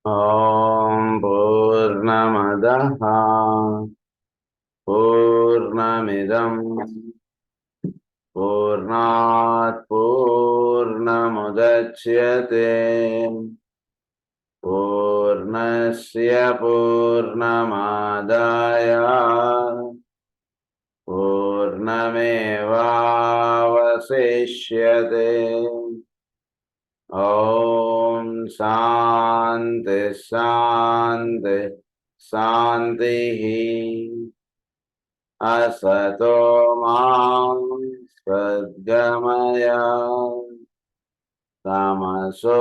ॐ पूर्णमदः पूर्णमिदं पूर्णात् पूर्णमुदच्यते पूर्णस्य पूर्णमादाय पूर्णमेवावशिष्यते। ॐ शान्ति शान्ति शान्तिः। असतो मा सद्गमय तमसो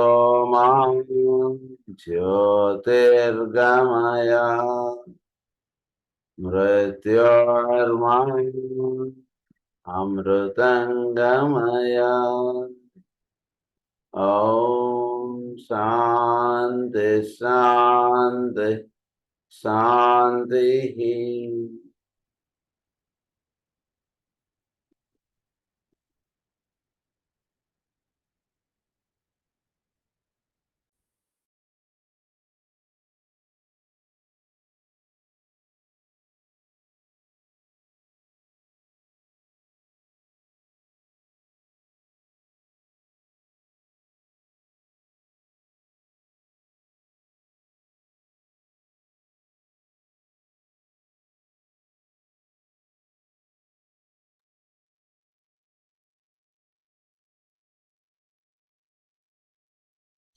मा ज्योतिर्गमय मृत्योर्मा अमृतंगमय। ॐ शान्ति शान्ति शान्तिः।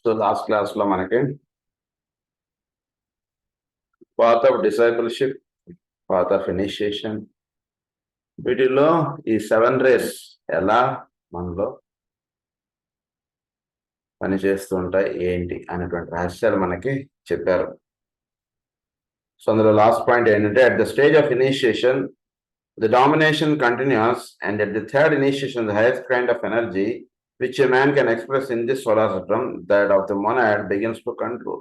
సో లాస్ట్ క్లాస్ లో మనకి path of discipleship, path of initiation, వీటిలో ఈ 7 రేస్ ఎలా మనలో పనిచేస్తూ ఉంటాయి ఏంటి అనేటువంటి రహస్యాలు మనకి చెప్పారు. సో అందులో లాస్ట్ పాయింట్ ఏంటంటే, at the stage of initiation the domination continues, and at the third initiation the highest kind of energy which a man can express in this solar system, that of the monad, begins to control.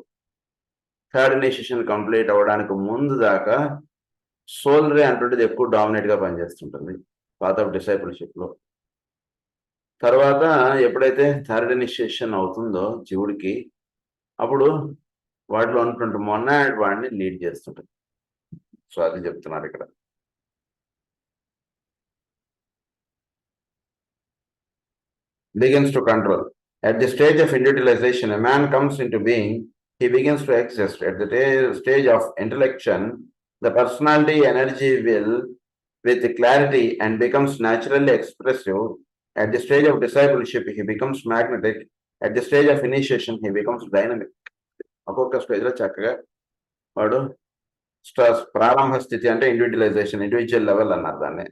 Third initiation complete అవ్వడానికి ముందు దాకా soul రే అంటుండేది ఎక్కువ dominate గా పనిచేస్తుంటుంది path of discipleship లో. తర్వాత ఎప్పుడైతే third initiation అవుతుందో జీవుడికి, అప్పుడు వాటిలో ఉన్నటువంటి మొనాడ్ వాడిని లీడ్ చేస్తుంటుంది. సో అది చెప్తున్నారు ఇక్కడ. Begins to control. At the stage of individualization, a man comes into being, he begins to exist. At the stage of intellection, the personality energy will with clarity and becomes naturally expressive. At the stage of discipleship, he becomes magnetic. At the stage of initiation, he becomes dynamic. ఒక్కొక్క stage లో చక్కగా వాడు ప్రారంభ స్థితి అంటే individual level అన్నారు దాన్ని.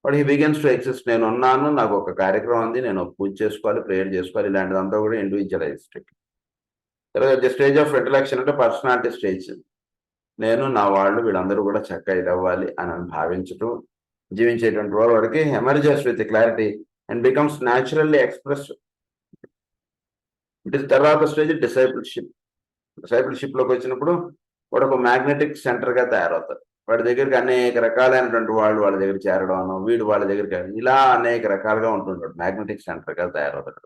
But he begins to exist. నేను ఉన్నాను, నాకు ఒక కార్యక్రమం ఉంది, నేను పూజ చేసుకోవాలి, ప్రేయర్ చేసుకోవాలి, ఇలాంటిదంతా కూడా ఇండివిజువలైజ్డ్. తర్వాత ది స్టేజ్ ఆఫ్ ఇంటలెక్షన్ అంటే పర్సనాలిటీ స్టేజ్. నేను, నా వాళ్ళు, వీళ్ళందరూ కూడా చక్కగా ఇది అవ్వాలి అని భావించటం, జీవించేటువంటి వాడికి emerges with clarity and becomes naturally express. తర్వాత స్టేజ్ డిసైపుల్షిప్. డిసైపుల్షిప్ లోకి వచ్చినప్పుడు వాడు ఒక మ్యాగ్నెటిక్ సెంటర్ గా తయారవుతారు. వాడి దగ్గరికి అనేక రకాలైనటువంటి వాళ్ళు వాళ్ళ దగ్గర చేరడం, వీడు వాళ్ళ దగ్గరికి ఇలా అనేక రకాలుగా ఉంటుంటాడు. మ్యాగ్నెటిక్ సెంటర్ గా తయారవుతాడు.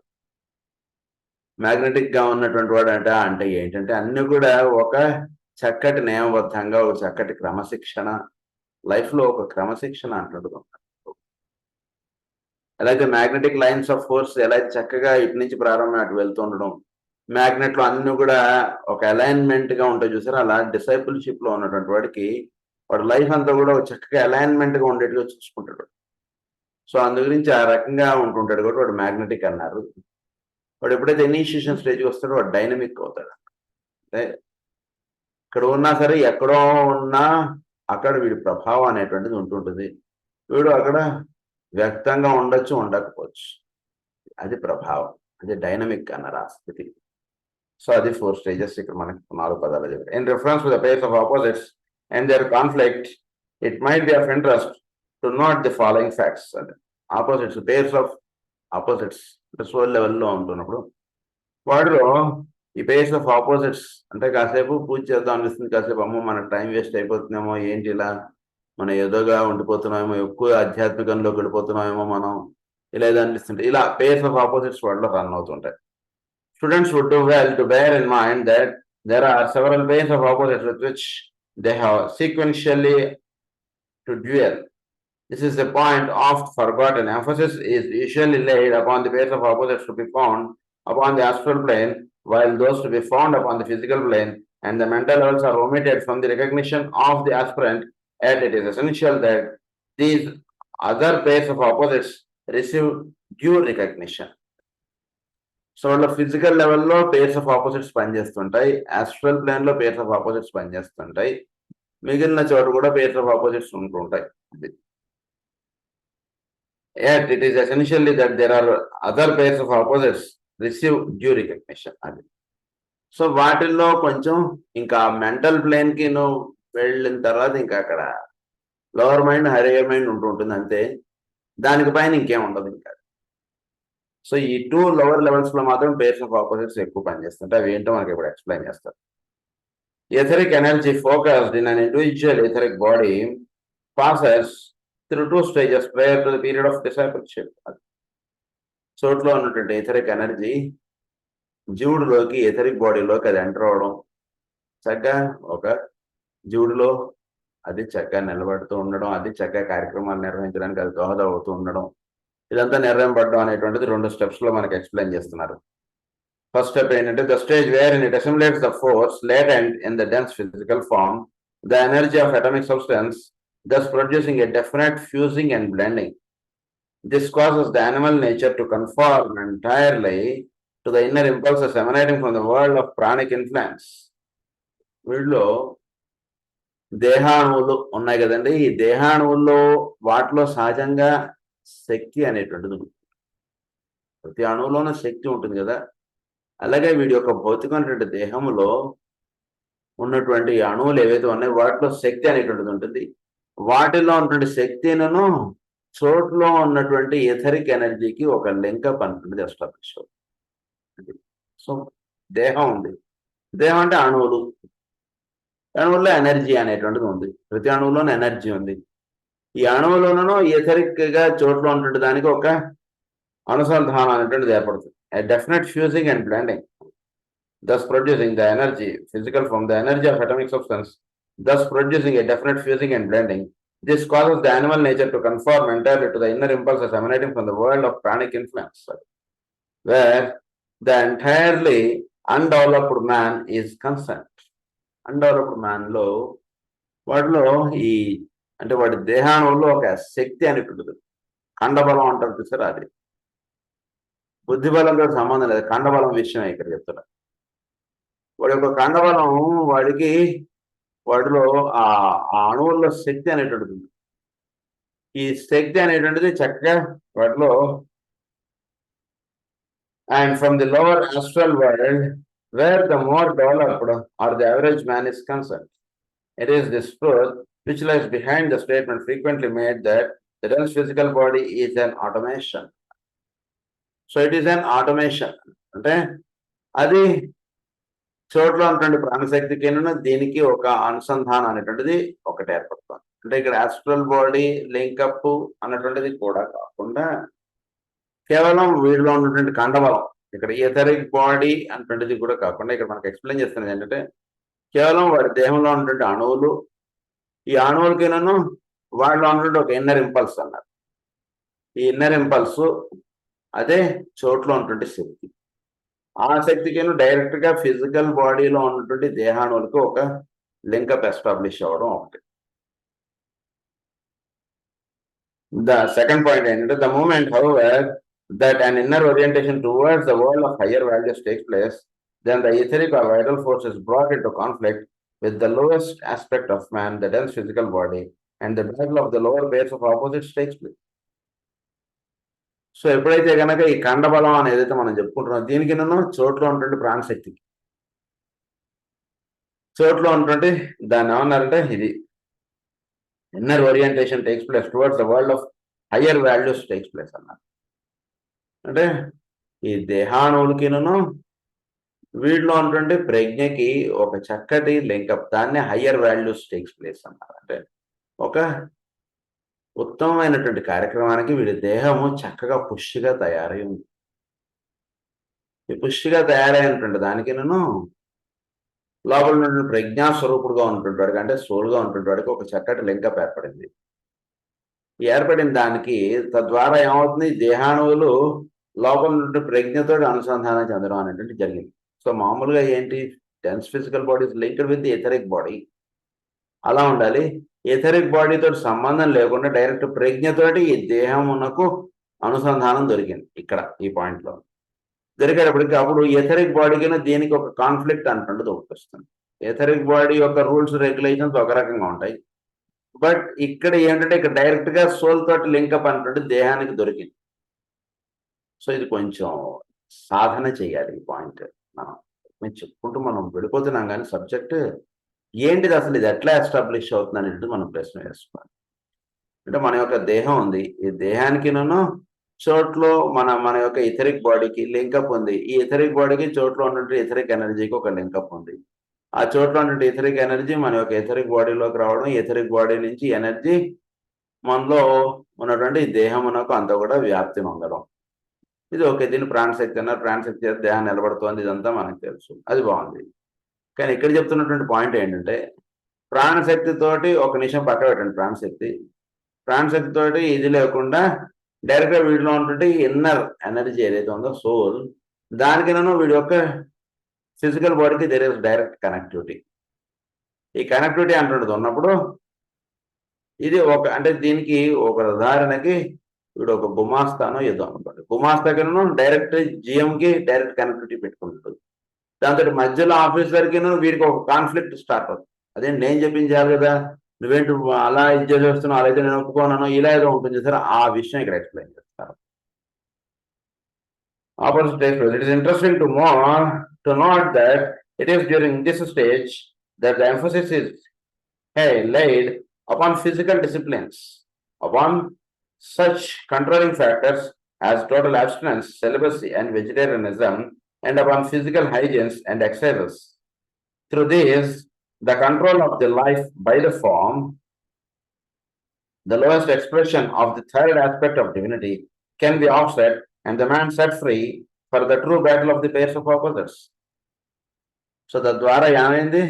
మ్యాగ్నెటిక్ గా ఉన్నటువంటి వాడు అంటే ఏంటంటే అన్ని కూడా ఒక చక్కటి నియమబద్ధంగా, ఒక చక్కటి క్రమశిక్షణ, లైఫ్ లో ఒక క్రమశిక్షణ అంటుంటుంది. ఎలా అయితే మ్యాగ్నెటిక్ లైన్స్ ఆఫ్ ఫోర్స్ ఎలా అయితే చక్కగా ఇటు నుంచి ప్రారంభం అటు వెళ్తూ ఉండడం, మ్యాగ్నెట్ లో అన్ని కూడా ఒక అలైన్మెంట్ గా ఉంటాయి చూసారు. అలా డిసైపుల్షిప్ లో ఉన్నటువంటి వాడికి వాడు లైఫ్ అంతా కూడా ఒక చక్కగా అలైన్మెంట్ గా ఉండేట్టుగా చూసుకుంటాడు. సో అందు గురించి ఆ రకంగా ఉంటుంటాడు కాబట్టి వాడు మ్యాగ్నెటిక్ అన్నారు. వాడు ఎప్పుడైతే ఇనిషియేషన్ స్టేజ్కి వస్తాడో వాడు డైనమిక్ అవుతాడు. అంటే ఇక్కడ ఉన్నా సరే, ఎక్కడో ఉన్నా అక్కడ వీడి ప్రభావం అనేటువంటిది ఉంటుంటుంది. వీడు అక్కడ వ్యక్తంగా ఉండొచ్చు, ఉండకపోవచ్చు. అది ప్రభావం, అది డైనమిక్ అన్నారు ఆ స్థితి. సో అది 4 స్టేజెస్ ఇక్కడ మనకి 4 పదాలు చెప్పారు. In reference to the pairs of opposites and their conflict, it might be of interest to note the following facts. Opposites, pairs of opposites, soul లెవెల్లో ఉంటున్నప్పుడు వాటిలో ఈ పేర్స్ ఆఫ్ ఆపోజిట్స్ అంటే కాసేపు పూజ చేద్దాం అనిపిస్తుంది, కాసేపు అమ్మో మనకు టైం వేస్ట్ అయిపోతుందేమో, ఏంటి ఇలా మనం ఏదోగా ఉండిపోతున్నామేమో, ఎక్కువ ఆధ్యాత్మికంలోకి వెళ్ళిపోతున్నామేమో మనం, ఇలా ఏదో అనిపిస్తుంటే ఇలా పేర్స్ ఆఫ్ ఆపోజిట్స్ వాటిలో రన్ అవుతుంటాయి. Students would do well to bear in mind that There are several pairs of opposites with which they have sequentially to duel. This is a point oft forgotten. Emphasis is usually laid upon the pairs of opposites to be found upon the astral plane, while those to be found upon the physical plane and the mental levels are omitted from the recognition of the aspirant. Yet it is essential that these other pairs of opposites receive due recognition. So వాళ్ళ physical లెవెల్లో pairs of opposites పనిచేస్తుంటాయి, astral plane లో pairs of opposites పనిచేస్తుంటాయి, మిగిలిన చోట కూడా pairs of opposites ఉంటుంటాయి. Yet it is essentially that there are other pairs of opposites receive due recognition. అది సో వాటిల్లో కొంచెం ఇంకా మెంటల్ ప్లేన్ కి నువ్వు వెళ్ళిన తర్వాత ఇంకా అక్కడ లోవర్ మైండ్ హైయర్ మైండ్ ఉంటుంటుంది అంతే, దానికి పైన ఇంకేం ఉండదు ఇంకా. సో ఈ 2 లోవర్ లెవెల్స్ లో మాత్రం పేర్స్ ఆఫ్ ఆపోజిట్స్ ఎక్కువ పనిచేస్తుంటాయి. అవి ఏంటో మనకి ఇప్పుడు ఎక్స్ప్లెయిన్ చేస్తారు. Etheric energy focused in an individual etheric body passes through 2 stages prior to the period of discipleship. చోట్లో ఉన్నటువంటి ఎథరిక్ ఎనర్జీ జీవుడిలోకి ఎథరిక్ బాడీలోకి అది ఎంటర్ అవడం, చక్కగా ఒక జీవుడిలో అది చక్కగా నిలబడుతూ ఉండడం, అది చక్కగా కార్యక్రమాలు నిర్వహించడానికి అది దోహదవుతూ ఉండడం, ఇదంతా నిర్వహింపడడం అనేటువంటిది 2 స్టెప్స్ లో మనకి ఎక్స్ప్లెయిన్ చేస్తున్నారు. ఫస్ట్ స్టెప్ ఏంటంటే the stage where in it assimilates the force latent in the dense physical form, the energy of atomic substance, thus producing a definite fusing and blending. This causes the animal nature to conform entirely to the inner impulses emanating from the world of pranic influence. వీళ్ళలో దేహాణువులు ఉన్నాయి కదండి, ఈ దేహాణువుల్లో వాటిలో సహజంగా శక్తి అనేటువంటిది ఉంటుంది. ప్రతి అణువులోనూ శక్తి ఉంటుంది కదా, అలాగే వీడి యొక్క భౌతికమైనటువంటి దేహంలో ఉన్నటువంటి అణువులు ఏవైతే ఉన్నాయో వాటిలో శక్తి అనేటువంటిది ఉంటుంది. వాటిలో ఉన్నటువంటి శక్తిను చోట్లో ఉన్నటువంటి ఎథరిక్ ఎనర్జీకి ఒక లింకప్ అనుకుంటుంది ఎస్టాబ్లిష్. సో దేహం ఉంది, దేహం అంటే అణువులు, అణువుల్లో ఎనర్జీ అనేటువంటిది ఉంది, ప్రతి అణువులోనూ ఎనర్జీ ఉంది. ఈ అణువులోనూ ఎథరిక్ గా చోట్లో ఉన్నటువంటి దానికి ఒక అనుసంధానం అనేటువంటిది ఏర్పడుతుంది. Definite fusing and blending, thus producing the energy physical from the energy of atomic substance, thus producing a definite fusing and blending. This causes the animal nature to conform entirely to the inner impulses emanating from the world of pranic influence, where the entirely undeveloped man is concerned. Undeveloped man లో వాటిలో ఈ అంటే వాడి దేహాణంలో ఒక శక్తి అనేది ఉంటుంది. ఖండబలం అంటారు చూసారు, అది బుద్ధిబలంతో సంబంధం లేదు, ఖండబలం విషయం ఇక్కడ చెప్తున్నారు. వాడి యొక్క ఖండబలం వాటిలో ఆ అణువుల్లో శక్తి అనేటువంటిది ఉంది. ఈ శక్తి అనేటువంటిది చక్కగా వాటిలో and from the lower astral world where the more developed are the average man is concern. It is this truth which lies behind the statement frequently made that the dense physical body is an automation. So it is an automation అంటే అది చోట్ల ఉన్నటువంటి ప్రాణశక్తికి దీనికి ఒక అనుసంధానం అనేటువంటిది ఒకటి ఏర్పడుతుంది. అంటే ఇక్కడ ఆస్ట్రల్ బాడీ లింకప్ అన్నటువంటిది కూడా కాకుండా కేవలం వీడిలో ఉన్నటువంటి కండబలం, ఇక్కడ ఎథరిక్ బాడీ అన్నటువంటిది కూడా కాకుండా ఇక్కడ మనకు ఎక్స్ప్లెయిన్ చేస్తున్నది ఏంటంటే కేవలం వాడి దేహంలో ఉన్నటువంటి అణువులు, ఈ అణువులకి వాడిలో ఉన్నటువంటి ఒక ఇన్నర్ ఇంపల్స్ అన్నారు. ఈ ఇన్నర్ ఇంపల్స్ అదే చోట్లో ఉన్నటువంటి శక్తి, ఆ శక్తికి డైరెక్ట్ గా ఫిజికల్ బాడీలో ఉన్నటువంటి దేహాణువులకు ఒక లింకప్ ఎస్టాబ్లిష్ అవ్వడం ఒకటి. ద సెకండ్ పాయింట్ ఏంటంటే the moment however that an inner orientation towards the world of higher values takes place, then the etheric or vital force is brought into conflict with the lowest aspect of man, the dense physical body, and the battle of the lower pairs of opposites takes place. So ఎప్పుడైతే కనుక ఈ కండబలం అని ఏదైతే మనం చెప్పుకుంటున్నాం, దీనికి చోట్లో ఉన్నటువంటి ప్రాణశక్తి, చోట్లో ఉన్నటువంటి దాన్ని ఏమన్నారంటే ఇది inner orientation takes place towards the world of higher values takes place అన్నారు. అంటే ఈ దేహాణువులకి వీటిలో ఉన్నటువంటి ప్రజ్ఞకి ఒక చక్కటి లింకప్, దాన్ని హయ్యర్ వాల్యూస్ టేక్స్ ప్లేస్ అన్నారు. అంటే ఒక ఉత్తమమైనటువంటి కార్యక్రమానికి వీడి దేహము చక్కగా పుష్టిగా తయారై ఉంది. ఈ పుష్టిగా తయారైనటువంటి దానికి లోపల నుండి ప్రజ్ఞాస్వరూపుడుగా ఉంటుంటాడు, అంటే సోల్గా ఉంటుంటాడికి ఒక చక్కటి లింకప్ ఏర్పడింది. ఏర్పడిన దానికి తద్వారా ఏమవుతుంది, దేహాణువులు లోపల నుండి ప్రజ్ఞతో అనుసంధానం చెందడం అనేటువంటి జరిగింది. సో మామూలుగా ఏంటి, dense physical bodies linked with etheric body అలా ఉండాలి. ఎథరిక్ బాడీతో సంబంధం లేకుండా డైరెక్ట్ ప్రజ్ఞతోటి ఈ దేహమునకు అనుసంధానం దొరికింది ఇక్కడ ఈ పాయింట్లో. దొరికేటప్పటికి అప్పుడు ఎథరిక్ బాడీకి దీనికి ఒక కాన్ఫ్లిక్ట్ అంటుండదు ఒకటి వస్తుంది. ఎథరిక్ బాడీ యొక్క రూల్స్ రెగ్యులేషన్స్ ఒక రకంగా ఉంటాయి, బట్ ఇక్కడ ఏంటంటే ఇక్కడ డైరెక్ట్ గా సోల్ తోటి లింకప్ అంటుంటే దేహానికి దొరికింది. సో ఇది కొంచెం సాధన చేయాలి ఈ పాయింట్. మేము చెప్పుకుంటూ మనం వెళ్ళిపోతున్నాం కానీ సబ్జెక్ట్ ఏంటిది, అసలు ఇది ఎట్లా ఎస్టాబ్లిష్ అవుతుంది అనేది మనం ప్రశ్న వేసుకోవాలి. అంటే మన యొక్క దేహం ఉంది, ఈ దేహానికి చోట్లో మన యొక్క ఇథరిక్ బాడీకి లింకప్ ఉంది. ఈ ఇథరిక్ బాడీకి చోట్లో ఉన్నట్టు ఇథరిక్ ఎనర్జీకి ఒక లింకప్ ఉంది. ఆ చోట్లో ఉన్నట్టు ఇథరిక్ ఎనర్జీ మన యొక్క ఇథరిక్ బాడీలోకి రావడం, ఇథరిక్ బాడీ నుంచి ఎనర్జీ మనలో ఉన్నటువంటి దేహమునకు అంతా కూడా వ్యాప్తి పొందడం. ఇది ఓకే, దీన్ని ప్రాణశక్తి అన్నారు. ప్రాణశక్తి చేత దేహం నిలబడుతోంది, ఇదంతా మనకు తెలుసు, అది బాగుంది. కానీ ఇక్కడ చెప్తున్నటువంటి పాయింట్ ఏంటంటే, ప్రాణశక్తితోటి ఒక నిమిషం పక్క పెట్టండి. ప్రాణశక్తితోటి ఇది లేకుండా డైరెక్ట్గా వీడిలో ఉన్నటువంటి ఇన్నర్ ఎనర్జీ ఏదైతే ఉందో సోల్, దానికి వీడి యొక్క ఫిజికల్ బాడీకి దేర్ ఇస్ డైరెక్ట్ కనెక్టివిటీ. ఈ కనెక్టివిటీ అంటున్నది ఉన్నప్పుడు ఇది ఒక, అంటే దీనికి ఒక ఉదాహరణకి వీడు ఒక గుమాస్తానో ఏదో అనుకోండి, గుమాస్తాకి డైరెక్ట్ జిఎంకి డైరెక్ట్ కనెక్టివిటీ పెట్టుకుంటుంది. దాంతో మధ్యలో ఆఫీసర్కి వీడికి ఒక కాన్ఫ్లిక్ట్ స్టార్ట్ అవుతుంది. అదే నేను చెప్పించాలి కదా, నువ్వేంటి అలా ఇది చేసేస్తున్నావు, అలా అయితే నేను ఒప్పుకోనాను, ఇలా ఏదో ఉంటుంది సార్. ఆ విషయం ఇక్కడ ఎక్స్ప్లెయిన్ చేస్తారు. Opposite stage. It is interesting to note that it is during this stage that the emphasis is laid upon physical disciplines, upon such controlling factors as total abstinence, celibacy, and vegetarianism, and upon physical hygiene and exercise. Through this, the control of the life by the form, the lowest expression of the third aspect of divinity, can be offset and the man set free for the true battle of the pairs of opposites. So తద్వారా ఏమైంది,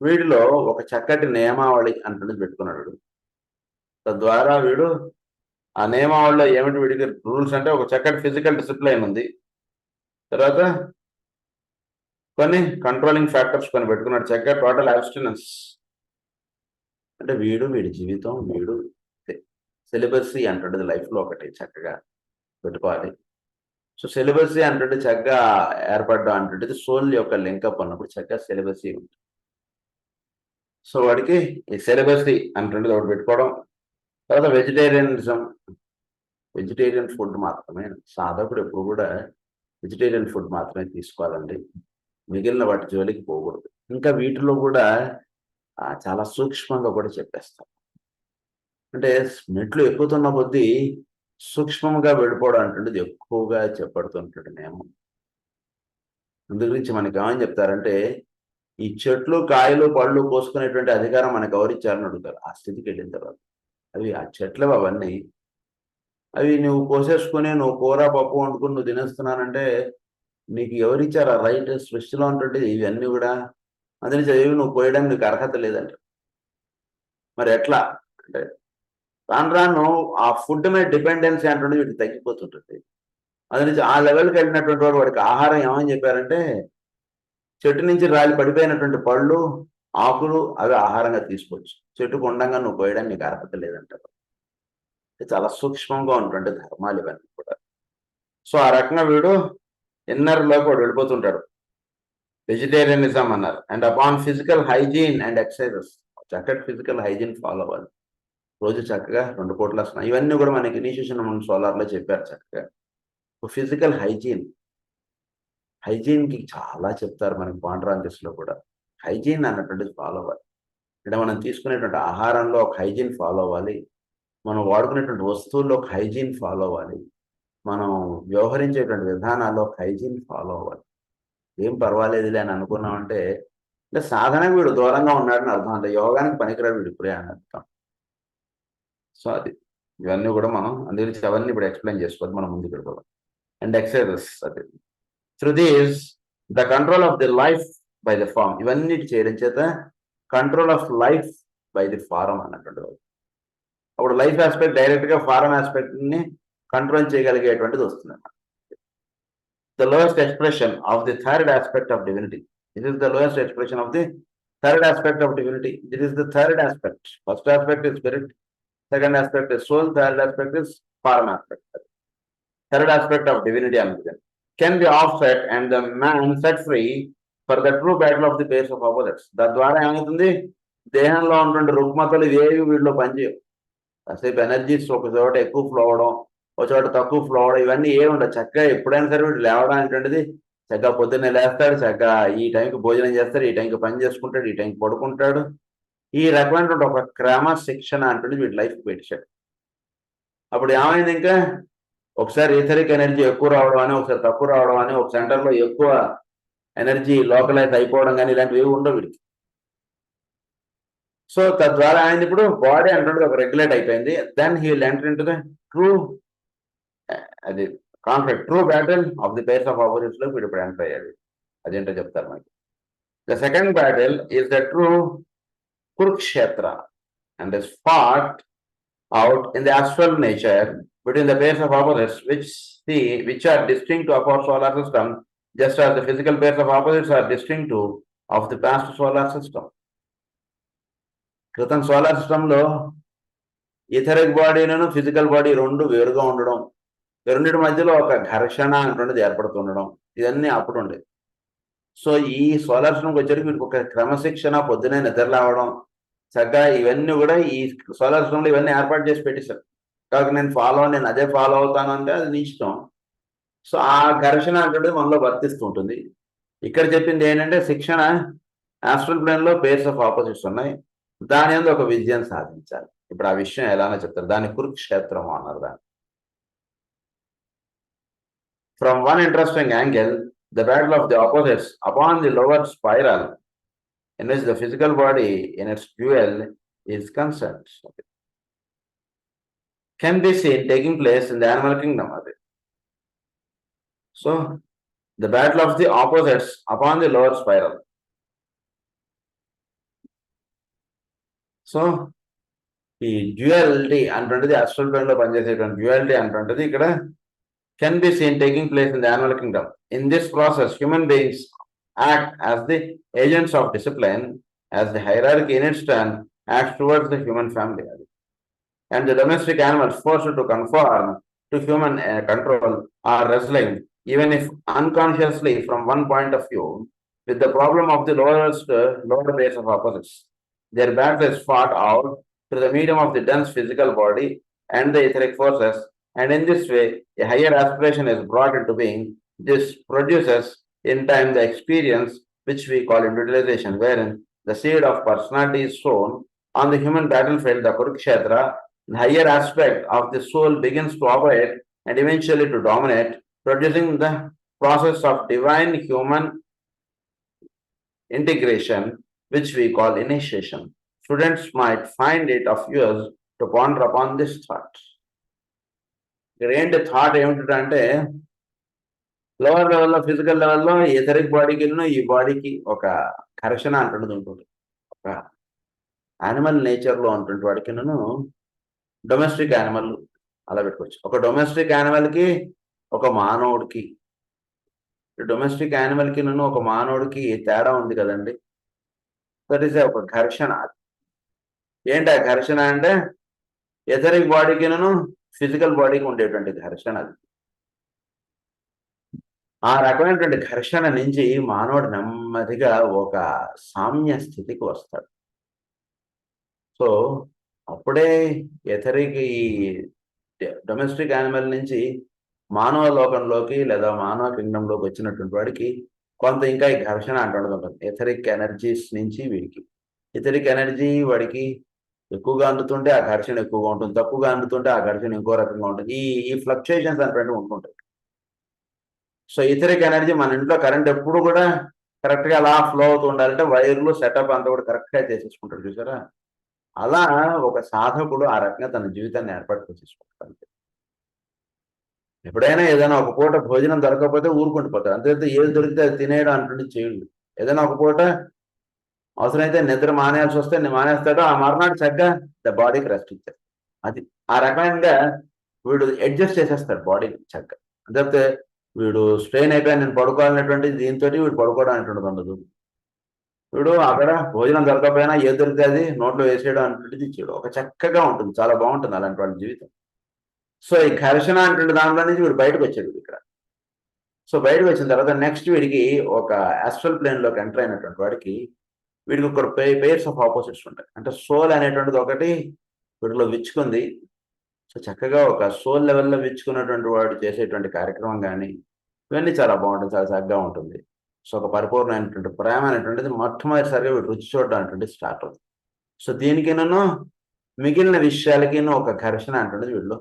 వీడిలో ఒక చక్కటి నియమావళి అంటున్నది పెట్టుకున్నాడు. తద్వారా వీడు ఆ నియమావళిలో ఏమిటి, వీడికి రూల్స్ అంటే ఒక చక్కటి ఫిజికల్ డిసిప్లైన్ ఉంది, తర్వాత కొన్ని కంట్రోలింగ్ ఫ్యాక్టర్స్ కొన్ని పెట్టుకున్నాడు, చక్కగా టోటల్ అబ్స్టినెన్స్ అంటే వీడి జీవితం, వీడు సెలిబసీ అంటుండేది లైఫ్లో ఒకటి చక్కగా పెట్టుకోవాలి. సో సెలిబసీ అంటుంటే చక్కగా ఏర్పడడం అంటుండేది సోల్ యొక్క లింకప్ అన్నప్పుడు చక్కగా సెలిబసీ ఉంటుంది. సో వాడికి ఈ సెలిబసీ అంటుండేది ఒకటి పెట్టుకోవడం. తర్వాత వెజిటేరియన్ ఫుడ్ మాత్రమే, సాధకుడు ఎప్పుడు కూడా వెజిటేరియన్ ఫుడ్ మాత్రమే తీసుకోవాలండి, మిగిలిన వాటి జోలికి పోకూడదు. ఇంకా వీటిలో కూడా చాలా సూక్ష్మంగా కూడా చెప్పేస్తాం. అంటే మెట్లు ఎక్కుతున్న కొద్దీ సూక్ష్మంగా వెళ్ళిపోవడం అంటుండేది ఎక్కువగా చెప్పడుతుంటాడు నియమం. అందు గురించి మనకి ఏమని చెప్తారంటే, ఈ చెట్లు కాయలు పళ్ళు కోసుకునేటువంటి అధికారం మనకు ఎవరిచ్చారని అడుగుతారు. ఆ స్థితికి వెళ్ళిన తర్వాత అవి ఆ చెట్లు అవన్నీ అవి నువ్వు కోసేసుకుని నువ్వు కూర పప్పు వండుకుని నువ్వు తినేస్తున్నానంటే నీకు ఎవరిచ్చారు ఆ రైట్? సృష్టిలో ఉంటుంది ఇవన్నీ కూడా. అందుని చదివి నువ్వు కోయడానికి నీకు అర్హత లేదంట. మరి ఎట్లా అంటే రాను ఆ ఫుడ్ మీద డిపెండెన్సీ అంటుండే వీటికి తగ్గిపోతుంటుంది. అందునుంచి ఆ లెవెల్కి వెళ్ళినటువంటి వాడు వాడికి ఆహారం ఏమని చెప్పారంటే, చెట్టు నుంచి రాలి పడిపోయినటువంటి పళ్ళు ఆకులు అవి ఆహారంగా తీసుకోవచ్చు, చెట్టుకు ఉండంగా నువ్వు కోయడానికి నీకు అర్హత లేదంటారు. చాలా సూక్ష్మంగా ఉంటుండే ధర్మాలు ఇవన్నీ కూడా. సో ఆ రకంగా వీడు ఇన్నర్లోకి వాడు వెళ్ళిపోతుంటాడు. వెజిటేరియనిజం అన్నారు. And upon physical hygiene and exercises, చక్కటి ఫిజికల్ హైజీన్ ఫాలో అవ్వాలి. రోజు చక్కగా 2 పూటల స్నానం, ఇవన్నీ కూడా మనకి ఇనిషియేషన్ సోలార్లో చెప్పారు చక్కగా. ఫిజికల్ హైజీన్కి చాలా చెప్తారు మనకి పాండ్రాంతిస్లో కూడా. హైజీన్ అన్నటువంటిది ఫాలో అవ్వాలి. అంటే మనం తీసుకునేటువంటి ఆహారంలో ఒక హైజీన్ ఫాలో అవ్వాలి, మనం వాడుకునేటువంటి వస్తువుల్లో ఒక హైజీన్ ఫాలో అవ్వాలి, మనం వ్యవహరించేటువంటి విధానాల్లో ఒక హైజీన్ ఫాలో అవ్వాలి. ఏం పర్వాలేదులే అని అనుకున్నామంటే అంటే సాధనకు వీడు దూరంగా ఉన్నాడని అర్థం. అంటే యోగానికి పనికిరాడు వీడు ఇప్పుడే అని అర్థం. సో అది ఇవన్నీ కూడా మనం అందుగురించి అవన్నీ ఇప్పుడు ఎక్స్ప్లెయిన్ చేసుకోవాలి, మనం ముందుకు వెళ్ళిపోవాలి. అండ్ ఎక్సర్సైజెస్ అది through this the control of the life by the form, ఇవన్నిటి చేయడం చేత control of life by the form అన్నటువంటి. అప్పుడు లైఫ్ ఆస్పెక్ట్ డైరెక్ట్ గా ఫారం ఆస్పెక్ట్ ని కంట్రోల్ చేయగలిగేటువంటిది వస్తుంది అన్నమాట. The lowest expression of the third aspect of divinity. This is the lowest expression of the third aspect of divinity. This is the third aspect. First aspect is spirit, second aspect is soul, third aspect is form aspect. Third aspect of divinity can be offset and the man set free for the true battle of the pairs of opposites. తద్వారా ఏమవుతుంది, దేహంలో ఉన్నటువంటి రుగ్మతలు ఏవి వీళ్ళు పనిచేయవు. కాసేపు energies ఒక చోట ఎక్కువ ఫ్లో అవడం, ఒక చోట తక్కువ ఫ్లో అవడం, ఇవన్నీ ఏమి ఉండవు. చక్కగా ఎప్పుడైనా సరే వీడు లేవడం అనేటువంటిది చక్కగా పొద్దున్నే లేస్తాడు, చక్కగా ఈ టైంకి భోజనం చేస్తాడు, ఈ టైంకి పని చేసుకుంటాడు, ఈ టైంకి పడుకుంటాడు. ఈ రకమైనటువంటి ఒక క్రమశిక్షణ అంటే వీటి లైఫ్ పెట్టాడు. అప్పుడు ఏమైంది, ఇంకా ఒకసారి ఈథరిక్ ఎనర్జీ ఎక్కువ రావడం అని, ఒకసారి తక్కువ రావడం అని, ఒక సెంటర్లో ఎక్కువ ఎనర్జీ లోకలైజ్ అయిపోవడం కానీ ఇలాంటివి ఏమి ఉండవు వీడికి. సో తద్వారా ఆయన ఇప్పుడు బాడీ అంటే ఒక రెగ్యులేట్ అయిపోయింది. Then he will enter into the true అది conflict, true battle of the pairs of opposites లో వీడు ఇప్పుడు ఎంటర్ అయ్యాడు. అదేంటో చెప్తారు మనకి. The second battle is the true Kurukshetra and is fought out in the astral nature between the pairs of opposites which are distinct of our solar system, just as the physical pairs of opposites are distinct of the past solar system. క్రితం solar system లో etheric బాడీలను physical body రెండు వేరుగా ఉండడం, రెండింటి మధ్యలో ఒక ఘర్షణ అంటున్నది ఏర్పడుతుండడం, ఇవన్నీ అప్పుడు ఉండేది. సో ఈ సోలార్ సిస్టమ్కి వచ్చేటికి వీటికి ఒక క్రమశిక్షణ, పొద్దునే నిద్రలేవడం, చక్కగా ఇవన్నీ కూడా ఈ సోలార్ సిస్టంలో ఇవన్నీ ఏర్పాటు చేసి పెట్టేశారు. కాబట్టి నేను అదే ఫాలో అవుతాను అంటే అది నీ ఇష్టం. సో ఆ ఘర్షణ అంటే మనలో వర్తిస్తూ ఉంటుంది. ఇక్కడ చెప్పింది ఏంటంటే శిక్షణ ఆస్ట్రల్ ప్లేన్ లో పేర్స్ ఆఫ్ ఆపోజిట్స్ ఉన్నాయి, దాని మీద ఒక విజయం సాధించాలి. ఇప్పుడు ఆ విషయం ఎలానో చెప్తారు. దాన్ని కురుక్షేత్రం అన్నారు. దాన్ని from one interesting angle, the battle of the opposites upon the lower spiral in which the physical body in its dual is concerned can be seen taking place in the animal kingdom. So the battle of the opposites upon the lower spiral. So the duality అంటుంటది astral plane లో పనిచేసేటువంటి duality అంటుంటది ఇక్కడ can be seen taking place in the animal kingdom. In this process, human beings act as the agents of discipline, as the hierarchy in its turn acts towards the human family. And the domestic animals forced to conform to human control are wrestling, even if unconsciously from one point of view, with the problem of the lower base of opposites. Their battle is fought out through the medium of the dense physical body and the etheric forces, and in this way, a higher aspiration is brought into being. This produces in time the experience which we call individualization, wherein the seed of personality is sown on the human battlefield, the Kurukshetra. The higher aspect of the soul begins to operate and eventually to dominate, producing the process of divine human integration, which we call initiation. Students might find it of use to ponder upon this thought. ఏంటి thought ఏమిటంటే, lower లెవెల్లో physical లెవెల్లో etheric బాడీకి ఈ బాడీకి ఒక ఘర్షణ అంటున్నది ఉంటుంది. ఒక యానిమల్ నేచర్ లో ఉంటుంది వాడికి డొమెస్టిక్ యానిమల్ అలా పెట్టుకోవచ్చు. ఒక డొమెస్టిక్ యానిమల్ కి ఒక మానవుడికి, డొమెస్టిక్ యానిమల్ కి ఒక మానవుడికి తేడా ఉంది కదండి. దట్ ఈస్ ఒక ఘర్షణ. ఏంటి ఆ ఘర్షణ అంటే ఎథరిక్ బాడీకి ఫిజికల్ బాడీకి ఉండేటువంటి ఘర్షణ అది. ఆ రకమైనటువంటి ఘర్షణ నుంచి మానవుడు నెమ్మదిగా ఒక సామ్య స్థితికి వస్తాడు. సో అప్పుడే ఎథరిక్ ఈ డొమెస్టిక్ యానిమల్ నుంచి మానవ లోకంలోకి లేదా మానవ కింగ్డంలోకి వచ్చినటువంటి వాడికి కొంత ఇంకా ఈ ఘర్షణ అంటున్నది ఉంటుంది. ఎథరిక్ ఎనర్జీస్ నుంచి వీడికి ఎథరిక్ ఎనర్జీ వాడికి ఎక్కువగా అందుతుంటే ఆ ఘర్షణ ఎక్కువగా ఉంటుంది, తక్కువగా అందుతుంటే ఆ ఘర్షణ ఇంకో రకంగా ఉంటుంది. ఈ ఫ్లక్చుయేషన్స్ అనేటువంటి ఉంటుంటాయి. సో ఇథరిక్ ఎనర్జీ మన ఇంట్లో కరెంట్ ఎప్పుడు కూడా కరెక్ట్ గా అలా ఫ్లో అవుతూ ఉండాలంటే వైర్లు సెటప్ అంతా కూడా కరెక్ట్ గా చేసేసుకుంటాడు, చూసారా. అలా ఒక సాధకుడు ఆ రకంగా తన జీవితాన్ని ఏర్పాటు చేసుకుంటాడు. ఎప్పుడైనా ఏదైనా ఒక పూట భోజనం దొరకకపోతే ఊరుకుంటూ పోతాడు, అంతే. ఏది దొరికితే అది తినేయడం అంటుండే చేయడు. ఏదైనా ఒక పూట అవసరమైతే నిద్ర మానేయాల్సి వస్తే నేను మానేస్తాడు, ఆ మర్నాడు చక్కగా బాడీకి రెస్ట్ ఇచ్చారు. అది ఆ రకంగా వీడు అడ్జస్ట్ చేసేస్తాడు బాడీని చక్కగా. తప్పితే వీడు స్ట్రెయిన్ అయిపోయి నేను పడుకోవాలనేటువంటి దీంతో వీడు పడుకోవడం అనేటువంటిది ఉండదు. వీడు అక్కడ భోజనం దొరకపోయినా ఏది దొరికితే అది నోట్లో వేసేయడం అనేటువంటిది ఇచ్చాడు. ఒక చక్కగా ఉంటుంది, చాలా బాగుంటుంది అలాంటి వాళ్ళ జీవితం. సో ఈ ఘర్షణ అంటే దాంట్లో నుంచి వీడు బయటకు వచ్చాడు ఇక్కడ. సో బయటకు వచ్చిన తర్వాత నెక్స్ట్ వీడికి ఒక ఆస్ట్రల్ ప్లేన్ లోకి ఎంటర్ అయినటువంటి వాడికి వీడికి ఒక పేర్స్ ఆఫ్ ఆపోజిట్స్ ఉంటాయి. అంటే సోల్ అనేటువంటిది ఒకటి వీటిలో విచ్చుకుంది. సో చక్కగా ఒక సోల్ లెవెల్లో విచ్చుకున్నటువంటి వాడు చేసేటువంటి కార్యక్రమం కానీ ఇవన్నీ చాలా బాగుంటుంది, చాలా చక్కగా ఉంటుంది. సో ఒక పరిపూర్ణమైనటువంటి ప్రేమ అనేటువంటిది మొట్టమొదటిసారిగా వీడు రుచి చూడడం అనేటువంటిది స్టార్ట్ అవుతుంది. సో దీనికి మిగిలిన విషయాలకి ఒక ఘర్షణ అనేటువంటిది వీళ్ళు.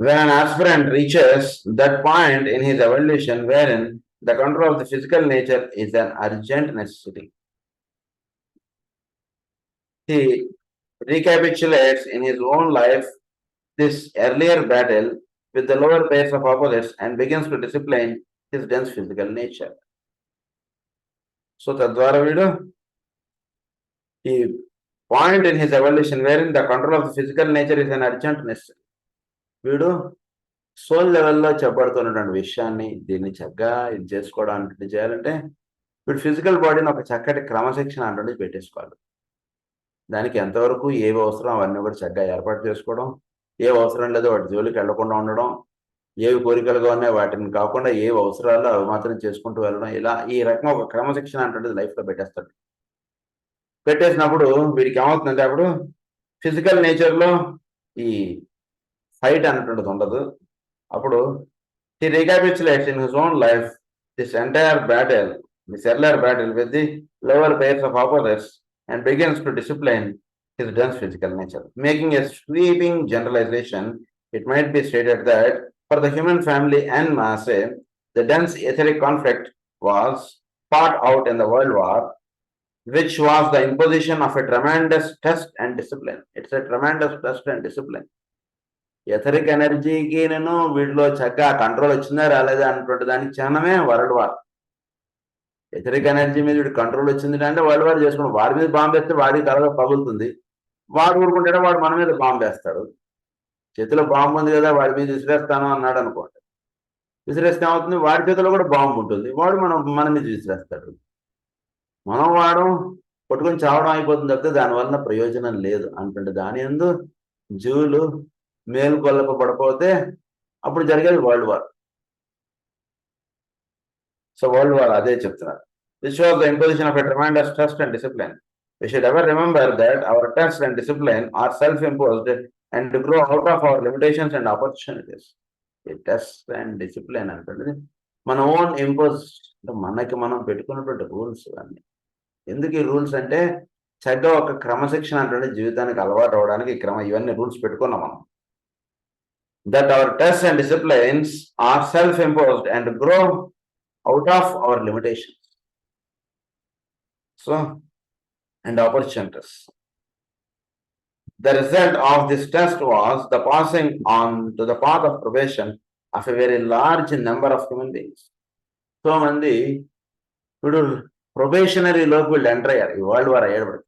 When an aspirant reaches that point in his evolution wherein the control of the physical nature is an urgent necessity, he recapitulates in his own life this earlier battle with the lower pair of opposites and begins to discipline his dense physical nature. So తద్వారా వీడు ఈ point in his evolution where in the control of the physical nature is an urgent necessary. వీడు soul లెవెల్లో చెప్పబడుతున్నటువంటి విషయాన్ని దీన్ని చక్కగా ఇది చేసుకోవడానికి చేయాలంటే వీడు ఫిజికల్ బాడీని ఒక చక్కటి క్రమశిక్షణ అంటే పెట్టేసుకోవాలి. దానికి ఎంతవరకు ఏవి అవసరం అవన్నీ కూడా చక్కగా ఏర్పాటు చేసుకోవడం, ఏవి అవసరం లేదో వాటి జోలికి వెళ్లకుండా ఉండడం, ఏవి కోరికలుగా ఉన్నాయో వాటిని కాకుండా ఏవి అవసరాలు అవి మాత్రం చేసుకుంటూ వెళ్ళడం, ఇలా ఈ రకంగా ఒక క్రమశిక్షణ అంటే లైఫ్లో పెట్టేస్తాడు. పెట్టేసినప్పుడు వీడికి ఏమవుతుందంటే అప్పుడు ఫిజికల్ నేచర్లో ఈ ఫైట్ అనేటువంటిది ఉండదు. అప్పుడు he recapitulates in his own life this entire battle, this earlier battle with the lower pairs of opposites and begins to discipline his dense physical nature. Making a sweeping generalization, it might be stated that for the human family en masse, the dense etheric conflict was fought out in the World War, which was the imposition of a tremendous test and discipline. It's a tremendous test and discipline. Etheric ఎనర్జీకి వీటిలో చక్కగా control వచ్చిందా రాలేదా అన్నటువంటి దానికి చిహ్నమే world war. Etheric energy మీద వీడు కంట్రోల్ వచ్చింది అంటే వరల్డ్ వార్ చేసుకుని వాడి మీద బాంబు వేస్తే వాడికి తలగా పగులుతుంది, వాడు ఊరుకుంటే వాడు మన మీద బాంబు వేస్తాడు. చేతిలో బాంబు ఉంది కదా వాడి మీద విసిరేస్తాను అన్నాడు అనుకోండి, విసిరేస్తే ఏమవుతుంది, వాడి చేతిలో కూడా బాంబు ఉంటుంది, వాడు మన మీద విసిరేస్తాడు. మనం వాడు కొట్టుకొని చావడం అయిపోతుంది తప్పితే దానివల్ల ప్రయోజనం లేదు అంటే దాని యందు జీవులు మేలుకొల్లపబడిపోతే అప్పుడు జరిగేది world war. So world war అదే చెప్తున్నారు. This was the imposition of a tremendous trust and discipline. We should ever remember that our trust and discipline are self-imposed and to grow out of our limitations and opportunities. A trust and discipline అంటే మన own impose, అంటే మనకి మనం పెట్టుకున్నటువంటి rules. అన్నీ ఎందుకు ఈ rules అంటే చక్కగా ఒక క్రమశిక్షణ అంటే జీవితానికి అలవాటు అవడానికి ఇవన్నీ రూల్స్ పెట్టుకున్నాం మనం. That our tests and disciplines are self-imposed and grow out of our limitations. So, and opportunities. The result of this test was the passing on to the path of probation of a very large number of human beings. So, మంది ఇప్పుడు probationary లోకి వీళ్ళు enter అయ్యారు. ఈ world war అయ్యేవాడు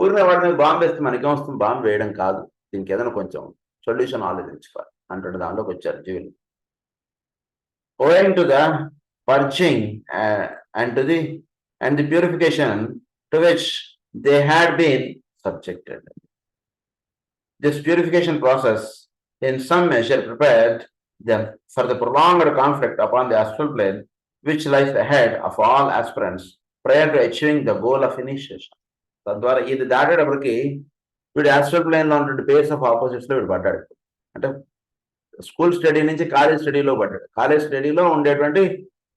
ఊరిలో వాడి మీద bomb వేస్తే మనకేమొస్తుంది, బాంబు వేయడం కాదు, దీనికి ఏదైనా కొంచెం సొల్యూషన్ ఆలోచించుకోవాలి అంటే దాంట్లోకి వచ్చారు జీవులు. Owing to the purging and the purification to which they had been subjected. This purification process in some measure prepared them for the prolonged conflict upon the astral plane which lies ahead of all aspirants prior to achieving the goal of initiation. తద్వారా ఇది దాటేటప్పటికి వీడు astral plane లో ఉన్నటువంటి pairs of opposites లో వీడు పడ్డాడు. అంటే school study నుంచి కాలేజ్ స్టడీలో పడ్డాడు. కాలేజ్ స్టడీలో ఉండేటువంటి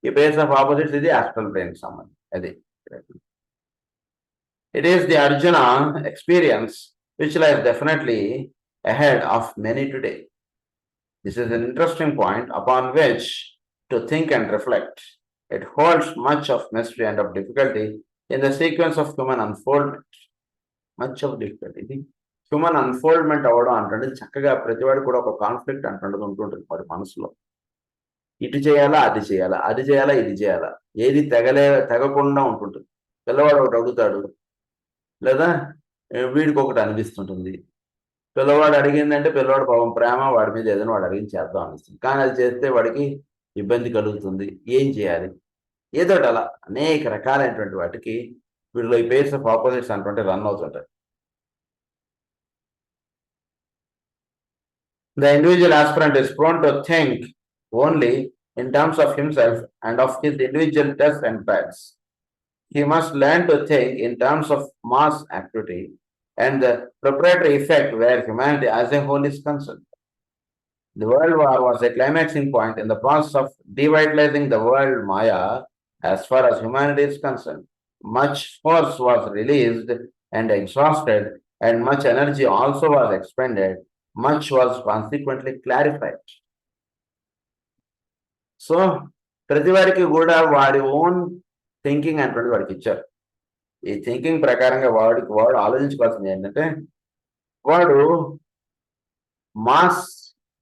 ఈ పేర్స్ ఆఫ్ ఆపోజిట్స్ ఇది ఆస్ట్రల్ ప్లేన్ కి సంబంధించి. అది it is the Arjuna experience which lies definitely ahead of many today. This is an interesting point upon which to think and reflect. It holds much of mystery and of difficulty in the sequence of human unfoldment. Much of difficulty. Human unfoldment అవ్వడం అంటే చక్కగా ప్రతివాడు కూడా ఒక conflict ఉంటుంటుంది వాడి మనసులో. ఇటు చేయాలా, అది చేయాలా, అది చేయాలా, ఇది చేయాలా, ఏది తెగకుండా ఉంటుంటుంది. పిల్లవాడు ఒకటి అడుగుతాడు, లేదా వీడికి ఒకటి అనిపిస్తుంటుంది. పిల్లవాడు అడిగిందంటే పిల్లవాడు పాపం ప్రేమ వాడి మీద ఏదైనా వాడు అడిగింది చేద్దాం అనిపిస్తుంది. కానీ అది చేస్తే వాడికి ఇబ్బంది కలుగుతుంది. ఏం చేయాలి? ఏదోటి అలా అనేక రకాలైనటువంటి వాటికి వీళ్ళు ఈ పేర్స్ ఆఫ్ ఆపోజిట్స్ రన్ అవుతుంటాయి. The individual aspirant is prone to think only in terms of himself and of his individual tests and fads. He must learn to think in terms of mass activity and the proprietary effect where humanity as a whole is concerned. The World War was a climaxing point in the process of devitalizing the world Maya as far as humanity is concerned. Much force was released and exhausted, and much energy also was expended. Much was consequently clarified. So ప్రతి వారికి కూడా వాడి own thinking అనేటువంటి వాడికి ఇచ్చారు. ఈ thinking ప్రకారంగా వాడు ఆలోచించుకోవాల్సింది ఏంటంటే, వాడు మాస్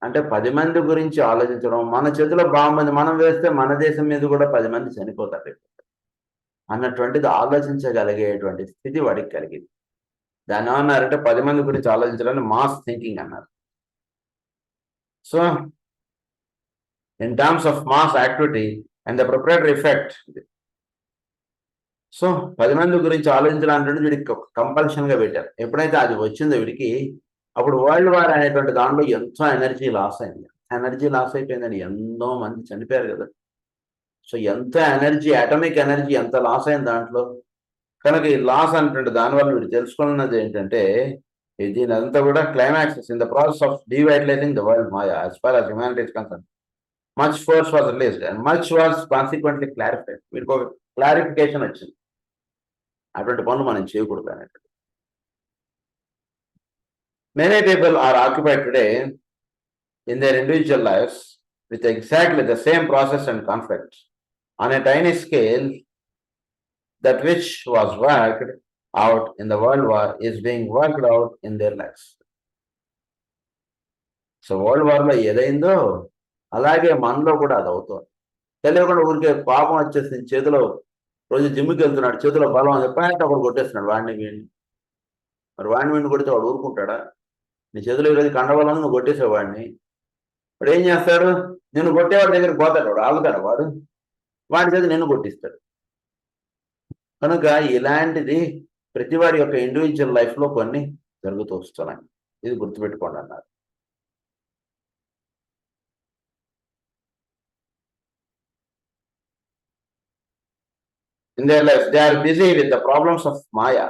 అంటే 10 మంది గురించి ఆలోచించడం, మన చేతిలో బాంబు మనం వేస్తే మన దేశం మీద కూడా 10 మంది చనిపోతారు అన్నటువంటిది ఆలోచించగలిగేటువంటి స్థితి వాడికి కలిగింది. దాన్ని ఏమన్నారంటే 10 మంది గురించి ఆలోచించడాన్ని మాస్ థింకింగ్ అన్నారు. So in terms of mass activity and the proprietary effect. So 10 మంది గురించి ఆలోచించాలంటే వీడికి కంపల్షన్గా పెట్టారు. ఎప్పుడైతే అది వచ్చిందో వీడికి, అప్పుడు వరల్డ్ వార్ అనేటువంటి దాంట్లో ఎంతో ఎనర్జీ లాస్ అయింది. ఎనర్జీ లాస్ అయిపోయిందని ఎంతో మంది చనిపోయారు కదా. సో ఎంత ఎనర్జీ, అటామిక్ ఎనర్జీ ఎంత లాస్ అయింది దాంట్లో. కనుక ఈ లాస్ అనేటువంటి దానివల్ల వీడు తెలుసుకున్నది ఏంటంటే, దీని అంతా కూడా climaxes in the process of devitalizing the world maya as far as humanity is concern. Much force was released and much was consequently clarified. వీరికి ఒక క్లారిఫికేషన్ వచ్చింది, అటువంటి పనులు మనం చేయకూడదు అనేది. Many people are occupied today in their individual lives with exactly the same process and conflict on a tiny scale. That which was worked out in the world war is being worked out in their lives. So world war లో ఏదైందో అలాగే మనలో కూడా అది అవుతుంది. తెలియకుండా ఊరికే పాపం వచ్చేసి చేతిలో, రోజు జిమ్కి వెళ్తున్నాడు, చేతిలో బలం అని చెప్పి ఒకడు కొట్టేస్తున్నాడు వాడిని వీడిని. మరి వాడిని వీడిని కొడితే వాడు ఊరుకుంటాడా? నీ చేతిలో ఈరోజు కండబలం నువ్వు కొట్టేసేవాడిని, వాడు ఏం చేస్తాడు? నిన్ను కొట్టేవాడి దగ్గరికి పోతాడు, వాడు ఆగుతాడు, వాడి చేతి నిన్ను కొట్టిస్తాడు. కనుక ఇలాంటిది ప్రతి వాడి యొక్క ఇండివిజువల్ లైఫ్లో కొన్ని జరుగుతూ వస్తున్నాయి. ఇది గుర్తుపెట్టుకోండి అన్నారు. In their lives, they are busy with the problems of Maya.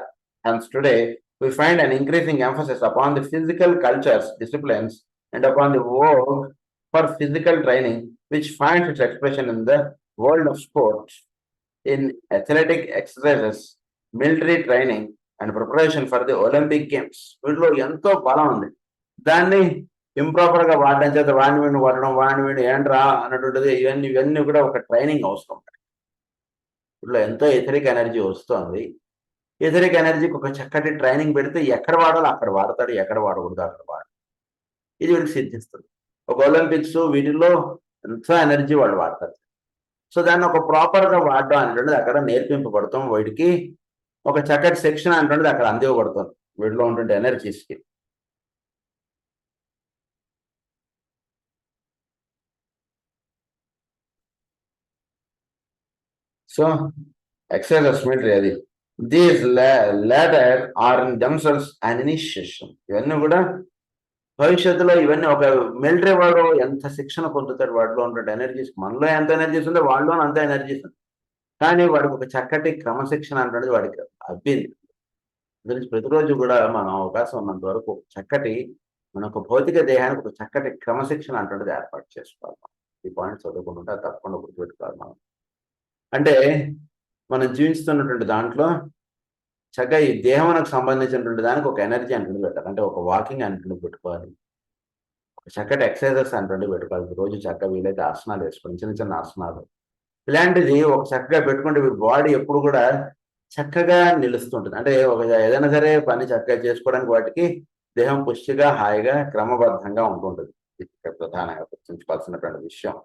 Hence, today, we find an increasing emphasis upon the physical cultures, disciplines, and upon the vogue for physical training, which finds its expression in the world of sport, in athletic exercises, military training, and preparation for the Olympic Games. వీటిలో ఎంతో బలం ఉంది. దాన్ని improper గా వాడడం చేత వాడిని వాడడం ఏంట్రా అన్నటువంటిది ఇవన్నీ కూడా ఒక ట్రైనింగ్ అవసరం. ఇప్పుడు ఎంతో ఎథరిక్ ఎనర్జీ వస్తుంది. ఎథరిక్ ఎనర్జీకి ఒక చక్కటి ట్రైనింగ్ పెడితే ఎక్కడ వాడాలో అక్కడ వాడతాడు, ఎక్కడ వాడకూడదు అక్కడ వాడు. ఇది వీడికి సిద్ధిస్తుంది. ఒక ఒలింపిక్స్ వీటిల్లో ఎంతో ఎనర్జీ వాళ్ళు వాడతారు. సో దాన్ని ఒక ప్రాపర్గా వాడడం అనేటువంటిది అక్కడ నేర్పింపబడతాం. వీడికి ఒక చక్కటి సెక్షన్ అనేటువంటిది అక్కడ అందివ్వబడుతుంది వీటిలో ఉంటుంటే ఎనర్జీస్కి. సో exercise military అది. These latter are in themselves an initiation. ఇవన్నీ కూడా భవిష్యత్తులో ఇవన్నీ ఒక మిలిటరీ వాడు ఎంత శిక్షణ పొందుతాడు, వాడిలో ఉండే ఎనర్జీస్, మనలో ఎంత ఎనర్జీస్ ఉందో వాళ్ళలో అంత ఎనర్జీస్ ఉంది. కానీ వాడికి ఒక చక్కటి క్రమశిక్షణ అనేది వాడికి అబ్బింది. గురించి ప్రతిరోజు కూడా మనం అవకాశం ఉన్నంత వరకు చక్కటి మన ఒక భౌతిక దేహానికి ఒక చక్కటి క్రమశిక్షణ అంటున్నది ఏర్పాటు చేసుకోవాలి. ఈ పాయింట్ చదువుకుంటుంటే తప్పకుండా గుర్తుపెట్టుకోవాలి మనం. అంటే మనం జీవిస్తున్నటువంటి దాంట్లో చక్కగా ఈ దేహానికి సంబంధించినటువంటి దానికి ఒక ఎనర్జీ అంటుంది పెట్టాలి. అంటే ఒక వాకింగ్ అంటుంది పెట్టుకోవాలి, ఒక చక్కటి ఎక్సర్సైజెస్ అంటుంది పెట్టుకోవాలి. రోజు చక్కగా వీలైతే ఆసనాలు వేసుకోవాలి, చిన్న చిన్న ఆసనాలు. ఇలాంటిది ఒక చక్కగా పెట్టుకుంటే బాడీ ఎప్పుడు కూడా చక్కగా నిలుస్తుంటుంది. అంటే ఒక ఏదైనా సరే పని చక్కగా చేసుకోవడానికి వాటికి దేహం పుష్టిగా హాయిగా క్రమబద్ధంగా ఉంటుంటుంది. ఇది ప్రధానంగా గుర్తుంచుకోవాల్సినటువంటి విషయం.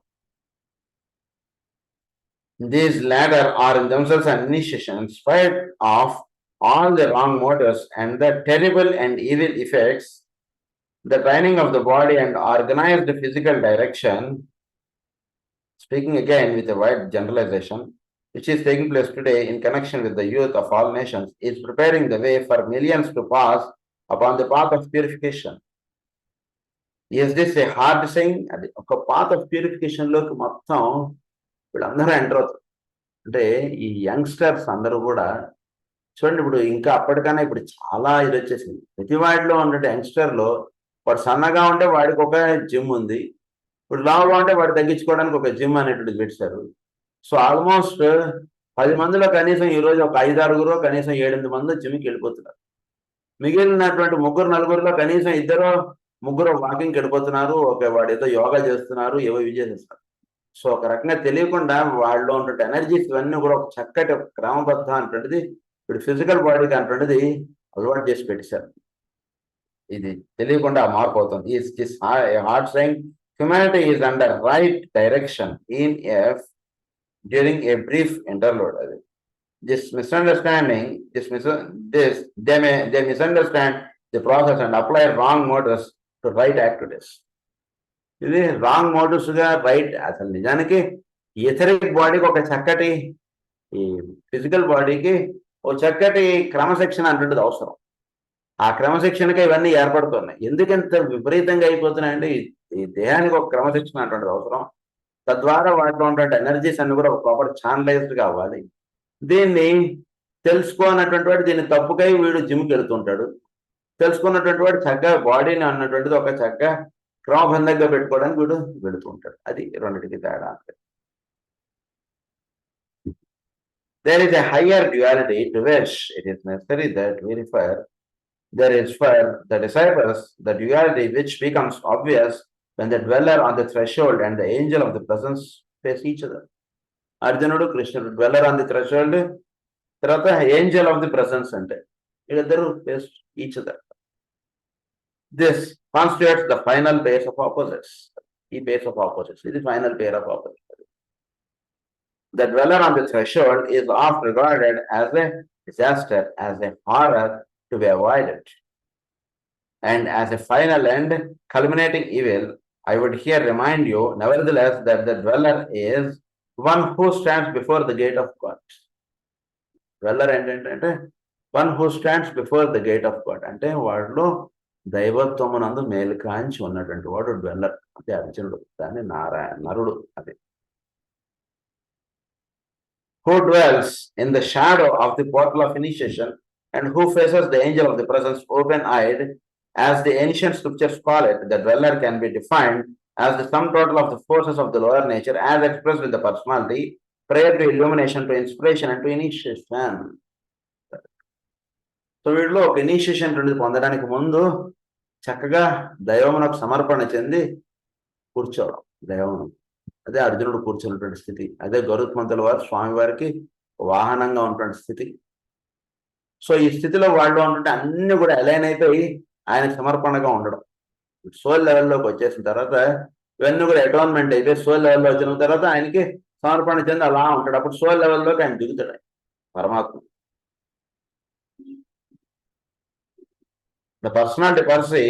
These latter are in themselves an initiation in spite of all the wrong motives and the terrible and evil effects. The training of the body and organized physical direction, speaking again with a wide generalization, which is taking place today in connection with the youth of all nations, is preparing the way for millions to pass upon the path of purification. Is this a hard saying? అది ఒక path of purification లోకి మొత్తం వీళ్ళందరూ enter అవుతారు. అంటే ఈ youngsters అందరూ కూడా చూడండి, ఇప్పుడు ఇంకా అప్పటికన్నా ఇప్పుడు చాలా ఇది వచ్చేసింది. ప్రతి వాడిలో ఉన్నట్టు యంగ్స్టర్లో వాడు సన్నగా ఉంటే వాడికి ఒక జిమ్ ఉంది, ఇప్పుడు లావుగా ఉంటే వాడు తగ్గించుకోవడానికి ఒక జిమ్ అనేటువంటిది పెట్టారు. సో ఆల్మోస్ట్ 10 మందిలో కనీసం ఈరోజు ఒక 5-6 కనీసం 7-8 మంది జిమ్కి వెళ్ళిపోతున్నారు. మిగిలినటువంటి 3-4లో కనీసం 2-3 వాకింగ్కి వెళ్ళిపోతున్నారు. వాడు ఏదో యోగా చేస్తున్నారు, ఏవో ఇవి చేసేస్తారు. సో ఒక రకంగా తెలియకుండా వాళ్ళలో ఉన్న ఎనర్జీస్ ఇవన్నీ కూడా ఒక చక్కటి క్రమబద్ధం అనేటువంటిది ఇప్పుడు ఫిజికల్ బాడీకి అనేటువంటిది అలవాటు చేసి పెట్టేశారు. ఇది తెలియకుండా మార్పు అవుతుంది. Is heart saying humanity is under right direction in F during a brief interlude. అది this misunderstanding, they misunderstand the process and apply wrong motives to right activities. ఇది రాంగ్ మోటివ్స్ గా రైట్. అసలు నిజానికి ఎథరిక్ బాడీకి ఒక చక్కటి, ఈ physical బాడీకి ఒక చక్కటి క్రమశిక్షణ అంటుండేది అవసరం. ఆ క్రమశిక్షణకి ఇవన్నీ ఏర్పడుతున్నాయి. ఎందుకంత విపరీతంగా అయిపోతున్నాయంటే ఈ దేహానికి ఒక క్రమశిక్షణ అటువంటిది అవసరం. తద్వారా వాటిలో ఉన్నటువంటి ఎనర్జీస్ అన్ని కూడా ఒక ప్రాపర్ ఛానలైజ్డ్ కావాలి. దీన్ని తెలుసుకోనటువంటి వాడు దీన్ని తప్పుకై వీడు జిమ్కి వెళ్తుంటాడు. తెలుసుకున్నటువంటి వాడు చక్కగా బాడీని అన్నటువంటిది ఒక చక్కగా క్రమబద్ధంగా పెట్టుకోవడానికి వీడు వెళుతూ ఉంటాడు. అది రెండింటికి తేడా. There is a higher duality to which it is necessary that we refer. There is for the disciples the duality which becomes obvious when the dweller on the threshold and the angel of the presence face each other. అర్జునుడు కృష్ణుడు, dweller on the threshold, తర్వాత Angel of the presence అంటే వీళ్ళిద్దరూ face each other. This constitutes the final pair of opposites. ఈ pairs of opposites, ఇది final pair of opposites. The dweller on the threshold is oft regarded as a disaster, as a horror to be avoided, and as a final end culminating evil. I would here remind you, nevertheless, that the dweller is one who stands before the gate of God. Dweller ఏంటంటే one who stands before the gate of God. అంటే వాడిలో దైవత్వమునందు మేలుకాంచి ఉన్నటువంటి వాడు dweller. అంటే అర్జునుడు, దాన్ని నరుడు. అది who dwells in the shadow of the portal of initiation and who faces the angel of the presence open-eyed, as the ancient scriptures call it. The dweller can be defined as the sum total of the forces of the lower nature as expressed in the personality prior to illumination, to inspiration and to initiation. So వీటిలో ఒక initiation పొందడానికి ముందు చక్కగా దైవమునకు సమర్పణ చెంది కూర్చోవడం. దైవమును, అదే అర్జునుడు కూర్చున్నటువంటి స్థితి. అదే గరుత్మంతుల వారు స్వామివారికి వాహనంగా ఉన్నటువంటి స్థితి. సో ఈ స్థితిలో వాళ్ళు ఉంటుంటే అన్ని కూడా అలైన్ అయిపోయి ఆయనకు సమర్పణగా ఉండడం. సోల్ లెవెల్లోకి వచ్చేసిన తర్వాత ఇవన్నీ కూడా అటోన్మెంట్ అయితే సోల్ లెవెల్లో వచ్చిన తర్వాత ఆయనకి సమర్పణ చెంది అలా ఉంటాడు. అప్పుడు సోల్ లెవెల్లోకి ఆయన దిగుతాడు పరమాత్మ. The personality per se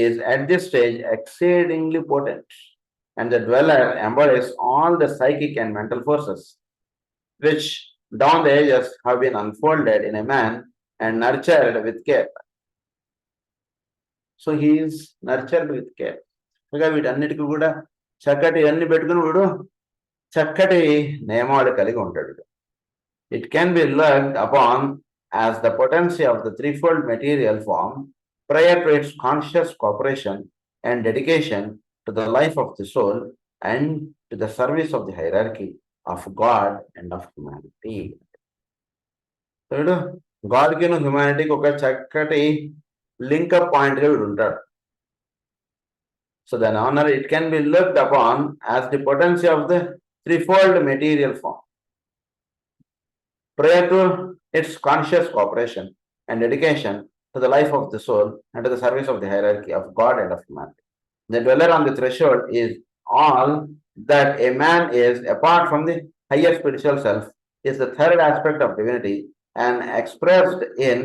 is at this stage exceedingly potent, and the dweller embodies all the psychic and mental forces which down the ages have been unfolded in a man and nurtured with care. So he is nurtured with care. వీటన్నిటికీ కూడా చక్కటి అన్ని పెట్టుకుని వీడు చక్కటి నియమాలు కలిగి ఉంటాడు. It can be looked upon as the potency of the threefold material form prior to its conscious cooperation and dedication to the life of the soul and to the service of the hierarchy of God and of humanity. గాడ్కి హ్యుమానిటీకి ఒక చక్కటి link up point గా వీడు ఉంటాడు. So then honor, it can be looked upon as the potency of the threefold material form prior to its conscious cooperation and dedication to the life of the soul and to the service of the hierarchy of God and of humanity. The dweller on the threshold is all that a man is apart from the higher spiritual self, is the third aspect of divinity and expressed in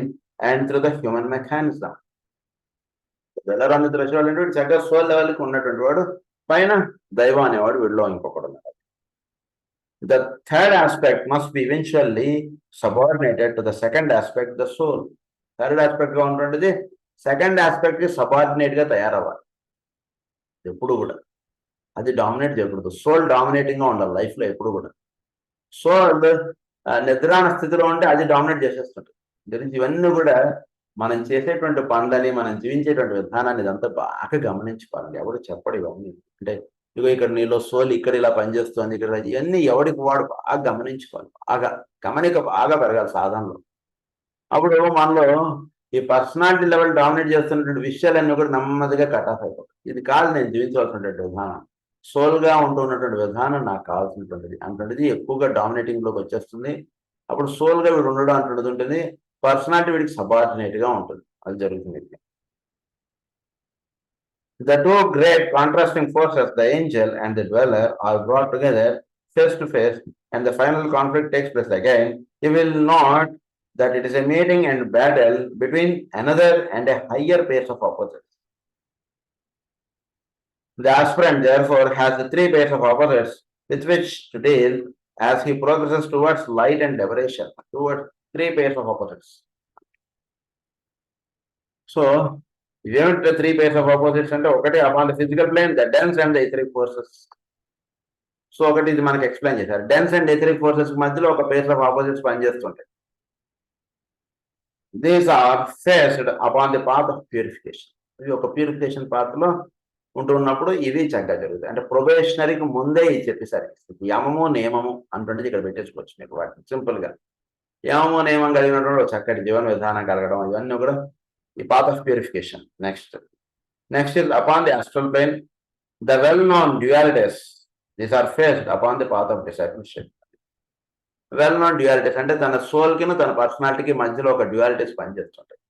and through the human mechanism. dweller on the threshold అంటే చక్కగా soul లెవెల్కి ఉన్నటువంటి వాడు పైన దైవం అనేవాడు వీడిలో ఇంకొకడు ఉన్నాడు. The third aspect must be eventually subordinated to the second aspect, the soul. Third aspect గా ఉంటుండేది సెకండ్ ఆస్పెక్ట్ కి సబార్డినేట్ గా తయారవ్వాలి. ఎప్పుడు కూడా అది డామినేట్ చేయకూడదు. సోల్ డామినేటింగ్ గా ఉండాలి లైఫ్ లో ఎప్పుడు కూడా. సోల్ నిద్రాణ స్థితిలో ఉంటే అది డామినేట్ చేసేస్తుంటుంది. గురించి ఇవన్నీ కూడా మనం చేసేటువంటి పనులని, మనం జీవించేటువంటి విధానాన్ని ఇదంతా బాగా గమనించుకోవాలి. ఎవరు చెప్పడు ఇవన్నీ. అంటే ఇగో ఇక్కడ నీలో సోల్ ఇక్కడ ఇలా పనిచేస్తుంది, ఇక్కడ ఇవన్నీ ఎవరికి వాడు బాగా గమనించుకోవాలి. బాగా గమనిక బాగా పెరగాలి సాధనలో. అప్పుడు మనలో ఈ పర్సనాలిటీ లెవెల్ డామినేట్ చేస్తున్నటువంటి విషయాలన్నీ కూడా నెమ్మదిగా కట్ ఆఫ్ అయిపోతాయి. ఇది కాదు నేను జీవించవలసినటువంటి విధానం. సోల్ గా ఉంటున్నటువంటి విధానం నాకు కావాల్సినటువంటిది అంటుండేది ఎక్కువగా డామినేటింగ్ లోకి వచ్చేస్తుంది. అప్పుడు సోల్ గా వీడు ఉండడం అంటున్నది ఉంటుంది, పర్సనాలిటీ వీడికి సబార్డినేట్ గా ఉంటుంది. అది జరుగుతుంది. The two great contrasting forces, the angel and the dweller, are brought together face to face, and the final conflict takes place again. You will note that it is a meeting and battle between another and a higher pair of opposites. The aspirant therefore has the three pairs of opposites with which to deal as he progresses towards light and liberation, towards three pairs of opposites. So, ఇదేమిటి three pairs of opposites అంటే ఒకటి upon the physical plane, the dense and the etheric forces. So ఒకటి ఇది మనకి explain చేశారు. Dense and etheric forces మధ్యలో ఒక pairs of opposites పనిచేస్తుంటాయి. These are faced upon the path of purification. ఇది ఒక ప్యూరిఫికేషన్ పాత్ లో ఉంటున్నప్పుడు ఇవి చక్కగా జరుగుతాయి. అంటే ప్రొబేషనరీకి ముందే ఇది చెప్పేసారు. యమము నియమము అంటుండేది ఇక్కడ పెట్టేసుకోవచ్చు మీకు వాటిని సింపుల్ గా. యమము నియమం కలిగినటువంటి చక్కటి జీవన విధానం కలగడం ఇవన్నీ కూడా the path of purification. Next is upon the astral plane, the well-known dualities. These are faced upon the path of discipleship. Well-known dualities అంటే తన సోల్ కి తన పర్సనాలిటీకి మధ్యలో ఒక డ్యూయాలిటీస్ పనిచేస్తుంటాయి.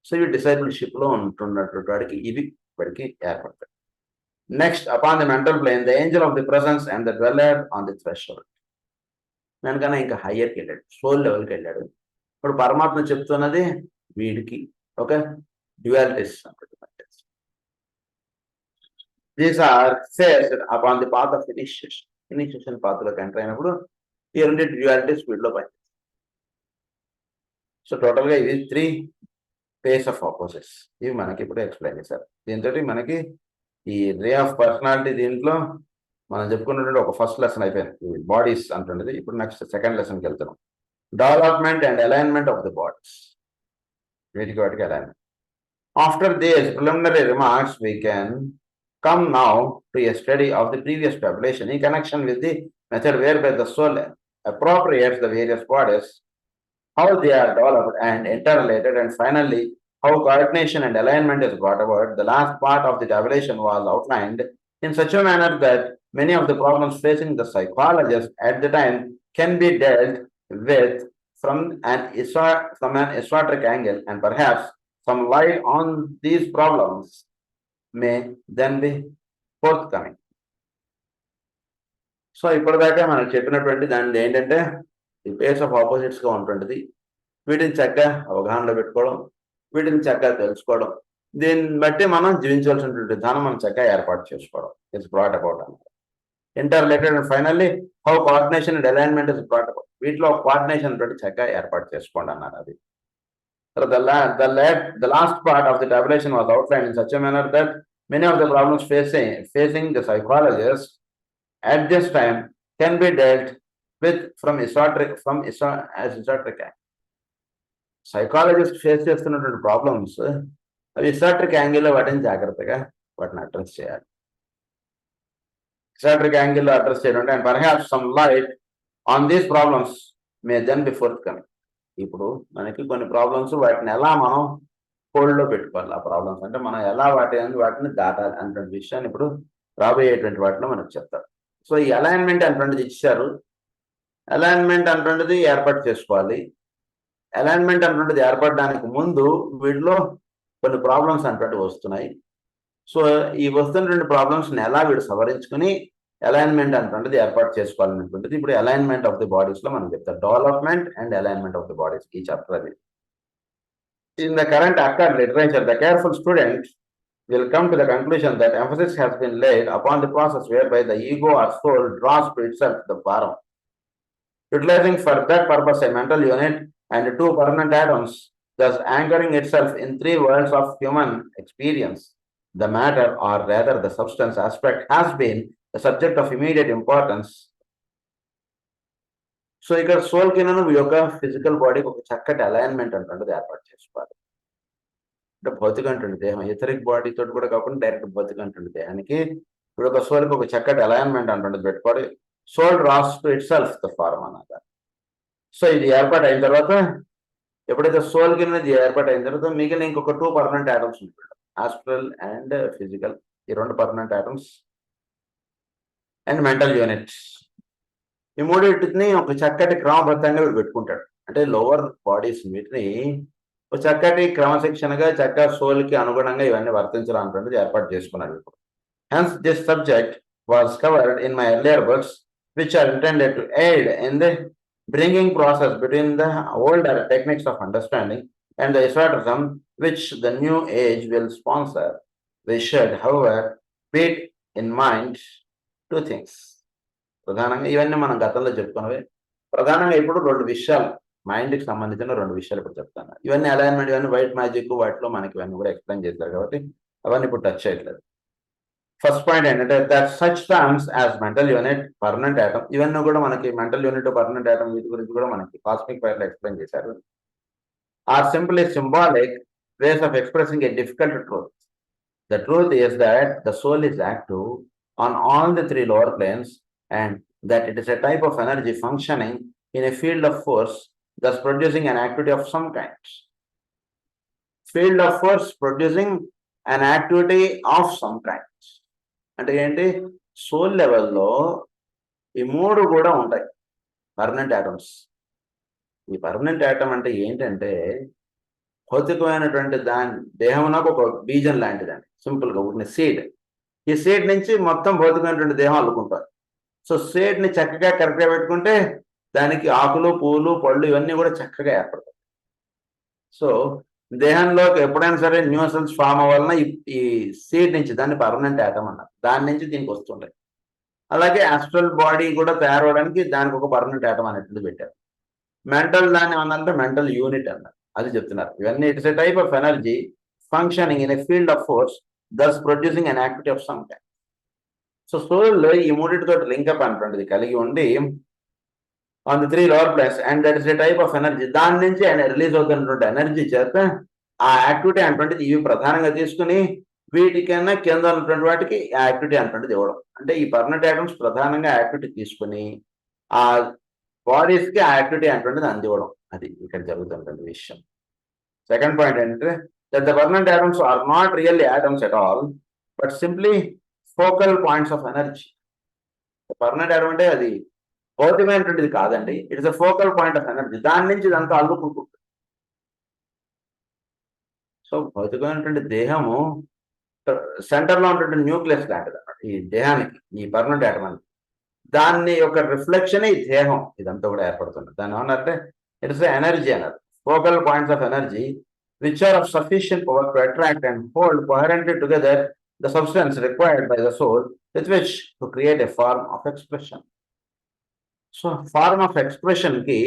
సో ఇవి డిసైపుల్షిప్ లో ఉంటున్నటువంటి వాడికి ఇవి వాడికి ఏర్పడతాయి. Next upon the mental plane, the angel of the presence and the dweller on the threshold. దానికన్నా ఇంకా హయ్యర్కి వెళ్ళాడు, సోల్ లెవెల్కి వెళ్ళాడు. ఇప్పుడు పరమాత్మ చెప్తున్నది వీడికి okay dualities. These are faced upon the path of initiation path lo enter అయినప్పుడు ఈ రెండు డ్యూయాలిటీస్ వీడిలో పనిచేస్తాయి. సో టోటల్ గా ఇవి త్రీ పేర్స్ ఆఫ్ ఆపోజిట్స్. ఇవి మనకి ఇప్పుడు ఎక్స్ప్లెయిన్ చేశారు. దీంతో మనకి ఈ రే ఆఫ్ పర్సనాలిటీ దీంట్లో మనం చెప్పుకున్నటువంటి ఒక ఫస్ట్ లెసన్ అయిపోయింది, బాడీస్ అంటున్నది. ఇప్పుడు నెక్స్ట్ సెకండ్ లెసన్కి వెళ్తున్నాం. Development and alignment of the bodies. After these preliminary remarks, we can come now to a study of the previous tabulation in connection with the method whereby the soul appropriates the various bodies, how they are developed and interrelated, and finally how coordination and alignment is brought about. The last part of the tabulation was outlined in such a manner that many of the problems facing the psychologist at the time can be dealt with from an esoteric angle, and perhaps some light on these problems may then be forthcoming. So ఇప్పటిదాకా మనం చెప్పినటువంటి దాని ఏంటంటే ఈ pairs of opposites గా ఉంటుంటుంది. వీటిని చక్కగా అవగాహనలో పెట్టుకోవడం, వీటిని చక్కగా తెలుసుకోవడం, దీన్ని బట్టి మనం జీవించవలసినటువంటి విధానం మనం చక్కగా ఏర్పాటు చేసుకోవడం. ఇట్స్ బ్రాట్ అబౌట్ అన్నమాట. Interrelated and finally how coordination and alignment is brought about. వీటిలో కోఆర్డినేషన్ తోటి చక్కగా ఏర్పాటు చేసుకోండి అన్నారు. అది the last part of the tabulation was outlined in such a manner that many of the problems facing the psychologist at this time can be dealt with from esoteric angle. Psychologist face చేస్తున్నటువంటి problems అవి esoteric యాంగిల్లో వాటిని జాగ్రత్తగా వాటిని address చేయాలి. Esoteric యాంగిల్లో address చేయడం and perhaps some light on these problems may then be forthcoming. ఇప్పుడు మనకి కొన్ని ప్రాబ్లమ్స్ వాటిని ఎలా మనం హోల్డ్లో పెట్టుకోవాలి. ఆ ప్రాబ్లమ్స్ అంటే మనం ఎలా వాటిని దాటాలి అనే విషయాన్ని ఇప్పుడు రాబోయేటువంటి వాటిలో మనకు చెప్తారు. సో ఈ అలైన్మెంట్ అటువంటిది ఇచ్చారు. అలైన్మెంట్ అటువంటిది ఏర్పాటు చేసుకోవాలి. అలైన్మెంట్ అన్నటువంటిది ఏర్పడడానికి ముందు వీటిలో కొన్ని ప్రాబ్లమ్స్ అన్నటువంటివి వస్తున్నాయి. సో ఈ వస్తున్నటువంటి ప్రాబ్లమ్స్ని ఎలా వీడు సవరించుకుని అలైన్మెంట్ అన్నటువంటిది ఏర్పాటు చేసుకోవాలనేటువంటిది ఇప్పుడు అలైన్మెంట్ ఆఫ్ ది బాడీస్ లో మనం చెప్తాం. Development and alignment of the bodies ఈ చాప్టర్ అది. In the current occurred literature, the careful student will come to the conclusion that emphasis has been laid upon the process whereby the ego or soul draws to itself the param, utilizing for that purpose a mental unit and two permanent atoms, thus anchoring itself in three worlds of human experience. The matter, or rather the substance aspect, has been the subject of immediate importance. So ఇక్కడ soul కి యొక్క physical బాడీకి ఒక చక్కటి alignment అంటే ఏర్పాటు చేసుకోవాలి. అంటే భౌతిక అంటుంది దేహం ఎథరిక్ బాడీ తోటి కూడా కాకుండా డైరెక్ట్ భౌతిక అంటుంది దేహానికి ఇప్పుడు ఒక సోల్కి ఒక చక్కటి అలైన్మెంట్ అంటే పెట్టుకోవాలి. Soul draws to itself the form అన్నది. సో ఇది ఏర్పాటు అయిన తర్వాత ఎప్పుడైతే సోల్ కి ఏర్పాటు అయిన తర్వాత మిగిలిన ఇంకొక టూ పర్మనెంట్ ఐటమ్స్ ఉంటాయి, ఆస్ట్రల్ అండ్ ఫిజికల్. ఈ రెండు permanent items and mental units, ఈ మూడింటిని ఒక చక్కటి క్రమబద్ధంగా వీడు పెట్టుకుంటాడు. అంటే లోవర్ బాడీస్ వీటిని ఒక చక్కటి క్రమశిక్షణగా చక్కగా సోల్కి అనుగుణంగా ఇవన్నీ వర్తించాలన్నటువంటిది ఏర్పాటు చేసుకున్నాడు. Hence this subject was covered in my earlier books which are intended to aid in the bringing process between the older techniques of understanding and the esoterism which the new age will sponsor. We should however bear in mind two things. ప్రధానంగా ఇవన్నీ మనం గతంలో చెప్పుకున్నవి. ప్రధానంగా ఇప్పుడు రెండు విషయాలు, మైండ్కి సంబంధించిన రెండు విషయాలు ఇప్పుడు చెప్తాను. ఇవన్నీ అలైన్మెంట్, ఇవన్నీ వైట్ మ్యాజిక్, వాటిలో మనకి ఇవన్నీ కూడా ఎక్స్ప్లెయిన్ చేశారు కాబట్టి అవన్నీ ఇప్పుడు టచ్ చేయట్లేదు. ఫస్ట్ పాయింట్ ఏంటంటే that such terms as mental unit, permanent item, ఇవన్నీ కూడా మనకి మెంటల్ యూనిట్, పర్మనెంట్ ఐటమ్ వీటి గురించి కూడా మనకి కాస్మిక్ ఫైర్లో ఎక్స్ప్లెయిన్ చేశారు. Are simply symbolic ways of expressing a difficult truth. The truth is that the soul is active on all the three lower planes and that it is a type of energy functioning in a field of force, thus producing an activity of some kind. Field of force producing an activity of some kind. అంటే ఏంటి, soul లెవెల్లో ఈ మూడు కూడా ఉంటాయి permanent atoms. ఈ permanent atom అంటే ఏంటంటే భౌతికమైనటువంటి దాని దేహంలోకి ఒక బీజం లాంటిదండి, సింపుల్గా ఉన్న సీడ్. ఈ సీడ్ నుంచి మొత్తం భౌతికమైనటువంటి దేహం అల్లుకుంటారు. సో సీడ్ని చక్కగా కరెక్ట్గా పెట్టుకుంటే దానికి ఆకులు, పువ్వులు, పళ్ళు ఇవన్నీ కూడా చక్కగా ఏర్పడతాయి. సో దేహంలోకి ఎప్పుడైనా సరే న్యూ సెల్స్ ఫామ్ అవ్వాలన్నా ఈ సీడ్ నుంచి, దాన్ని పర్మనెంట్ ఆటమ్ అన్నారు, దాని నుంచి దీనికి వస్తుంటాయి. అలాగే ఆస్ట్రల్ బాడీ కూడా తయారవడానికి దానికి ఒక పర్మనెంట్ ఆటమ్ అనేటువంటిది పెట్టారు. మెంటల్ దాన్ని ఏమన్నారంటే మెంటల్ యూనిట్ అన్నారు, అది చెప్తున్నారు. ఇవన్నీ it's a type of energy functioning in a field of force, thus producing an activity of some kind. So soul ఈ మూడింటితో లింకప్ అనేటువంటిది కలిగి ఉండి on the three lower place and that is a type of energy, దాని నుంచి ఆయన release అవుతున్నటువంటి energy చేత ఆ యాక్టివిటీ అనేటువంటిది ఇవి ప్రధానంగా తీసుకుని వీటికన్నా కింద ఉన్నటువంటి వాటికి ఆ యాక్టివిటీ అనేటువంటిది ఇవ్వడం. అంటే ఈ పర్మనెంట్ ఐటమ్స్ ప్రధానంగా యాక్టివిటీ తీసుకుని ఆ బాడీస్కి ఆ యాక్టివిటీ అనేటువంటిది అందివ్వడం, అది ఇక్కడ జరుగుతున్నటువంటి విషయం. సెకండ్ పాయింట్ ఏంటంటే that the permanent atoms are not really atoms at all, but simply focal points of energy. The permanent atom అంటే అది భౌతికమైనటువంటిది కాదండి, it is a focal point of energy, దాని నుంచి ఇదంతా అల్లుకుంటుంది. సో భౌతికమైనటువంటి దేహము సెంటర్లో ఉన్నటువంటి న్యూక్లియస్ లాంటిది అన్నమాట ఈ దేహానికి, ఈ పర్మనెంట్ ఆటమ్ అని. దాన్ని యొక్క రిఫ్లెక్షన్ ఈ దేహం ఇదంతా కూడా ఏర్పడుతుంది. దాన్ని ఏమన్నారంటే ఇట్స్ ఎనర్జీ అన్నారు, focal points of energy which are of sufficient power to attract and hold coherently together the substance required by the soul with which to create a form of expression. So form of expression కి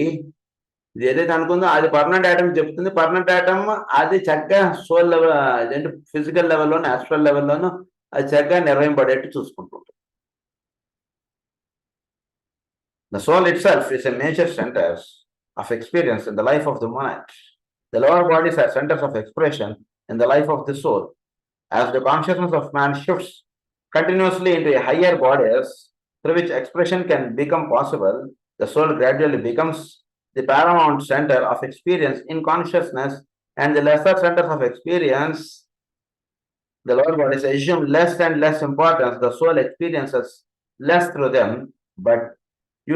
ఇది ఏదైతే అనుకుందో అది permanent item చెప్తుంది. Permanent item అది చక్కగా soul level, అదేంటి physical లెవెల్లోనూ astral లెవెల్లోనూ అది చక్కగా నిర్వహింపడేట్టు చూసుకుంటుంది. The soul itself is a major center of experience in the life of the monad. The lower bodies are centers of expression in the life of the soul. As the consciousness of man shifts continuously into a higher bodies through which expression can become possible, the soul gradually becomes the paramount center of experience in consciousness, and the lesser centers of experience, the lower bodies, assume less and less importance. The soul experiences less through them, but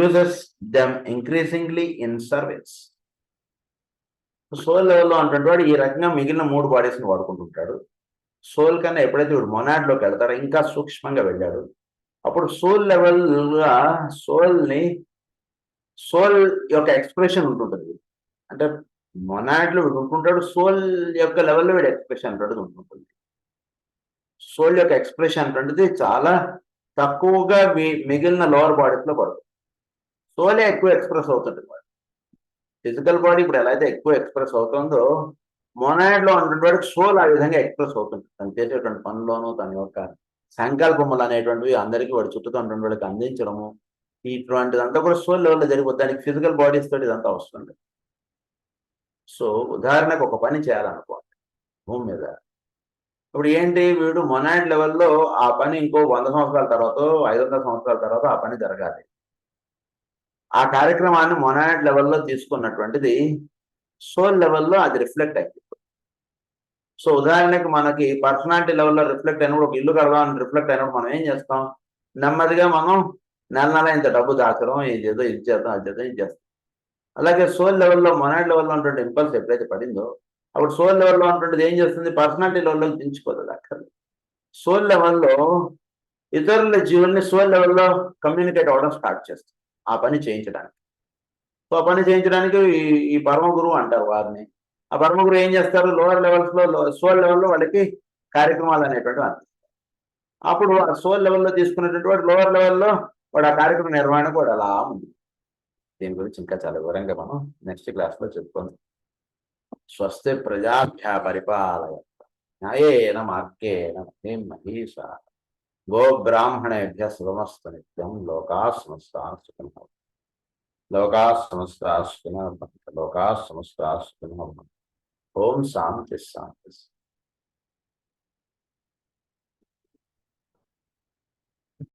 uses them increasingly in service. Soul లెవెల్లో ఉన్నటువంటి వాడు ఈ రకంగా మిగిలిన 3 బాడీస్ని వాడుకుంటుంటాడు. Soul కన్నా ఎప్పుడైతే వీడు మొనాడ్లోకి వెళ్తారో ఇంకా సూక్ష్మంగా వెళ్ళాడు. అప్పుడు సోల్ లెవెల్గా సోల్ యొక్క ఎక్స్ప్రెషన్ ఉంటుంటుంది. అంటే మొనాడ్లో వీడు ఉంటుంటాడు, సోల్ యొక్క లెవెల్లో వీడు ఎక్స్ప్రెషన్ అంటూ ఉంటుంటుంది. సోల్ యొక్క ఎక్స్ప్రెషన్ అటువంటిది చాలా తక్కువగా మిగిలిన లోవర్ బాడీస్లో పడుతుంది. సోలే ఎక్కువ ఎక్స్ప్రెస్ అవుతుంది. ఫిజికల్ బాడీ ఇప్పుడు ఎలా అయితే ఎక్కువ ఎక్స్ప్రెస్ అవుతుందో, మొనాడ్లో ఉన్నటువంటి వాడికి సోల్ ఆ విధంగా ఎక్స్ప్రెస్ అవుతుంది. తను చేసేటువంటి పనుల్లోనూ తన యొక్క సంకల్పములు అనేటువంటివి అందరికీ వాడి చుట్టూ ఉన్నటువంటి వాడికి అందించడము, ఇటువంటిదంతా కూడా సోల్ లెవెల్లో జరిగిపోతుంది. దానికి ఫిజికల్ బాడీస్ తోటి ఇదంతా వస్తుంది. సో ఉదాహరణకు ఒక పని చేయాలనుకోండి భూమి మీద. ఇప్పుడు ఏంటి వీడు మొనాడ్ లెవెల్లో ఆ పని ఇంకో 100 సంవత్సరాల తర్వాతో 500 సంవత్సరాల తర్వాత ఆ పని జరగాలి. ఆ కార్యక్రమాన్ని మొనాడ్ లెవెల్లో తీసుకున్నటువంటిది సోల్ లెవెల్లో అది రిఫ్లెక్ట్ అయింది. సో ఉదాహరణకి మనకి పర్సనాలిటీ లెవెల్లో రిఫ్లెక్ట్ అయినప్పుడు ఒక ఇల్లు కడదామని రిఫ్లెక్ట్ అయినప్పుడు మనం ఏం చేస్తాం? నెమ్మదిగా మనం నెల ఇంత డబ్బు దాచడం, ఇది చేద్దాం, ఇది చేద్దాం, అది చేద్దాం, ఇది చేస్తాం. అలాగే సోల్ లెవెల్లో మొనాడ్ లెవెల్లో ఉన్నటువంటి ఇంపల్స్ ఎప్పుడైతే పడిందో అప్పుడు సోల్ లెవెల్లో ఉన్నటువంటిది ఏం చేస్తుంది? పర్సనాలిటీ లెవెల్లో దించుకోదు అక్కడ. సోల్ లెవెల్లో ఇతరుల జీవుల్ని సోల్ లెవెల్లో కమ్యూనికేట్ అవ్వడం స్టార్ట్ చేస్తుంది ఆ పని చేయించడానికి. సో ఆ పని చేయించడానికి ఈ పరమ గురువు అంటారు వారిని. ఆ పరమ గురువు ఏం చేస్తారు? లోవర్ లెవెల్స్లో సోల్ లెవెల్లో వాళ్ళకి కార్యక్రమాలు అనేటువంటివి అందిస్తారు. అప్పుడు ఆ సోల్ లెవెల్లో తీసుకున్నటువంటి వాడు లోవర్ లెవెల్లో వాడు ఆ కార్యక్రమ నిర్వహణ కూడా అలా ఉంది. దీని గురించి ఇంకా చాలా వివరంగా మనం నెక్స్ట్ క్లాస్లో చెప్పుకుందాం. స్వస్తి ప్రజాభ్య పరిపాలయంతాం న్యాయేన మార్గేణ మహీం మహీషాః గోబ్రాహ్మణేభ్యः శుభమస్తు నిత్యం. లోకాः సమస్తాः సుఖినో భవంతు. లోకాः సమస్తాः సుఖినో భవంతు. లోకాः సమస్తాः సుఖినో భవంతు. ఓం శాంతి శాంతి.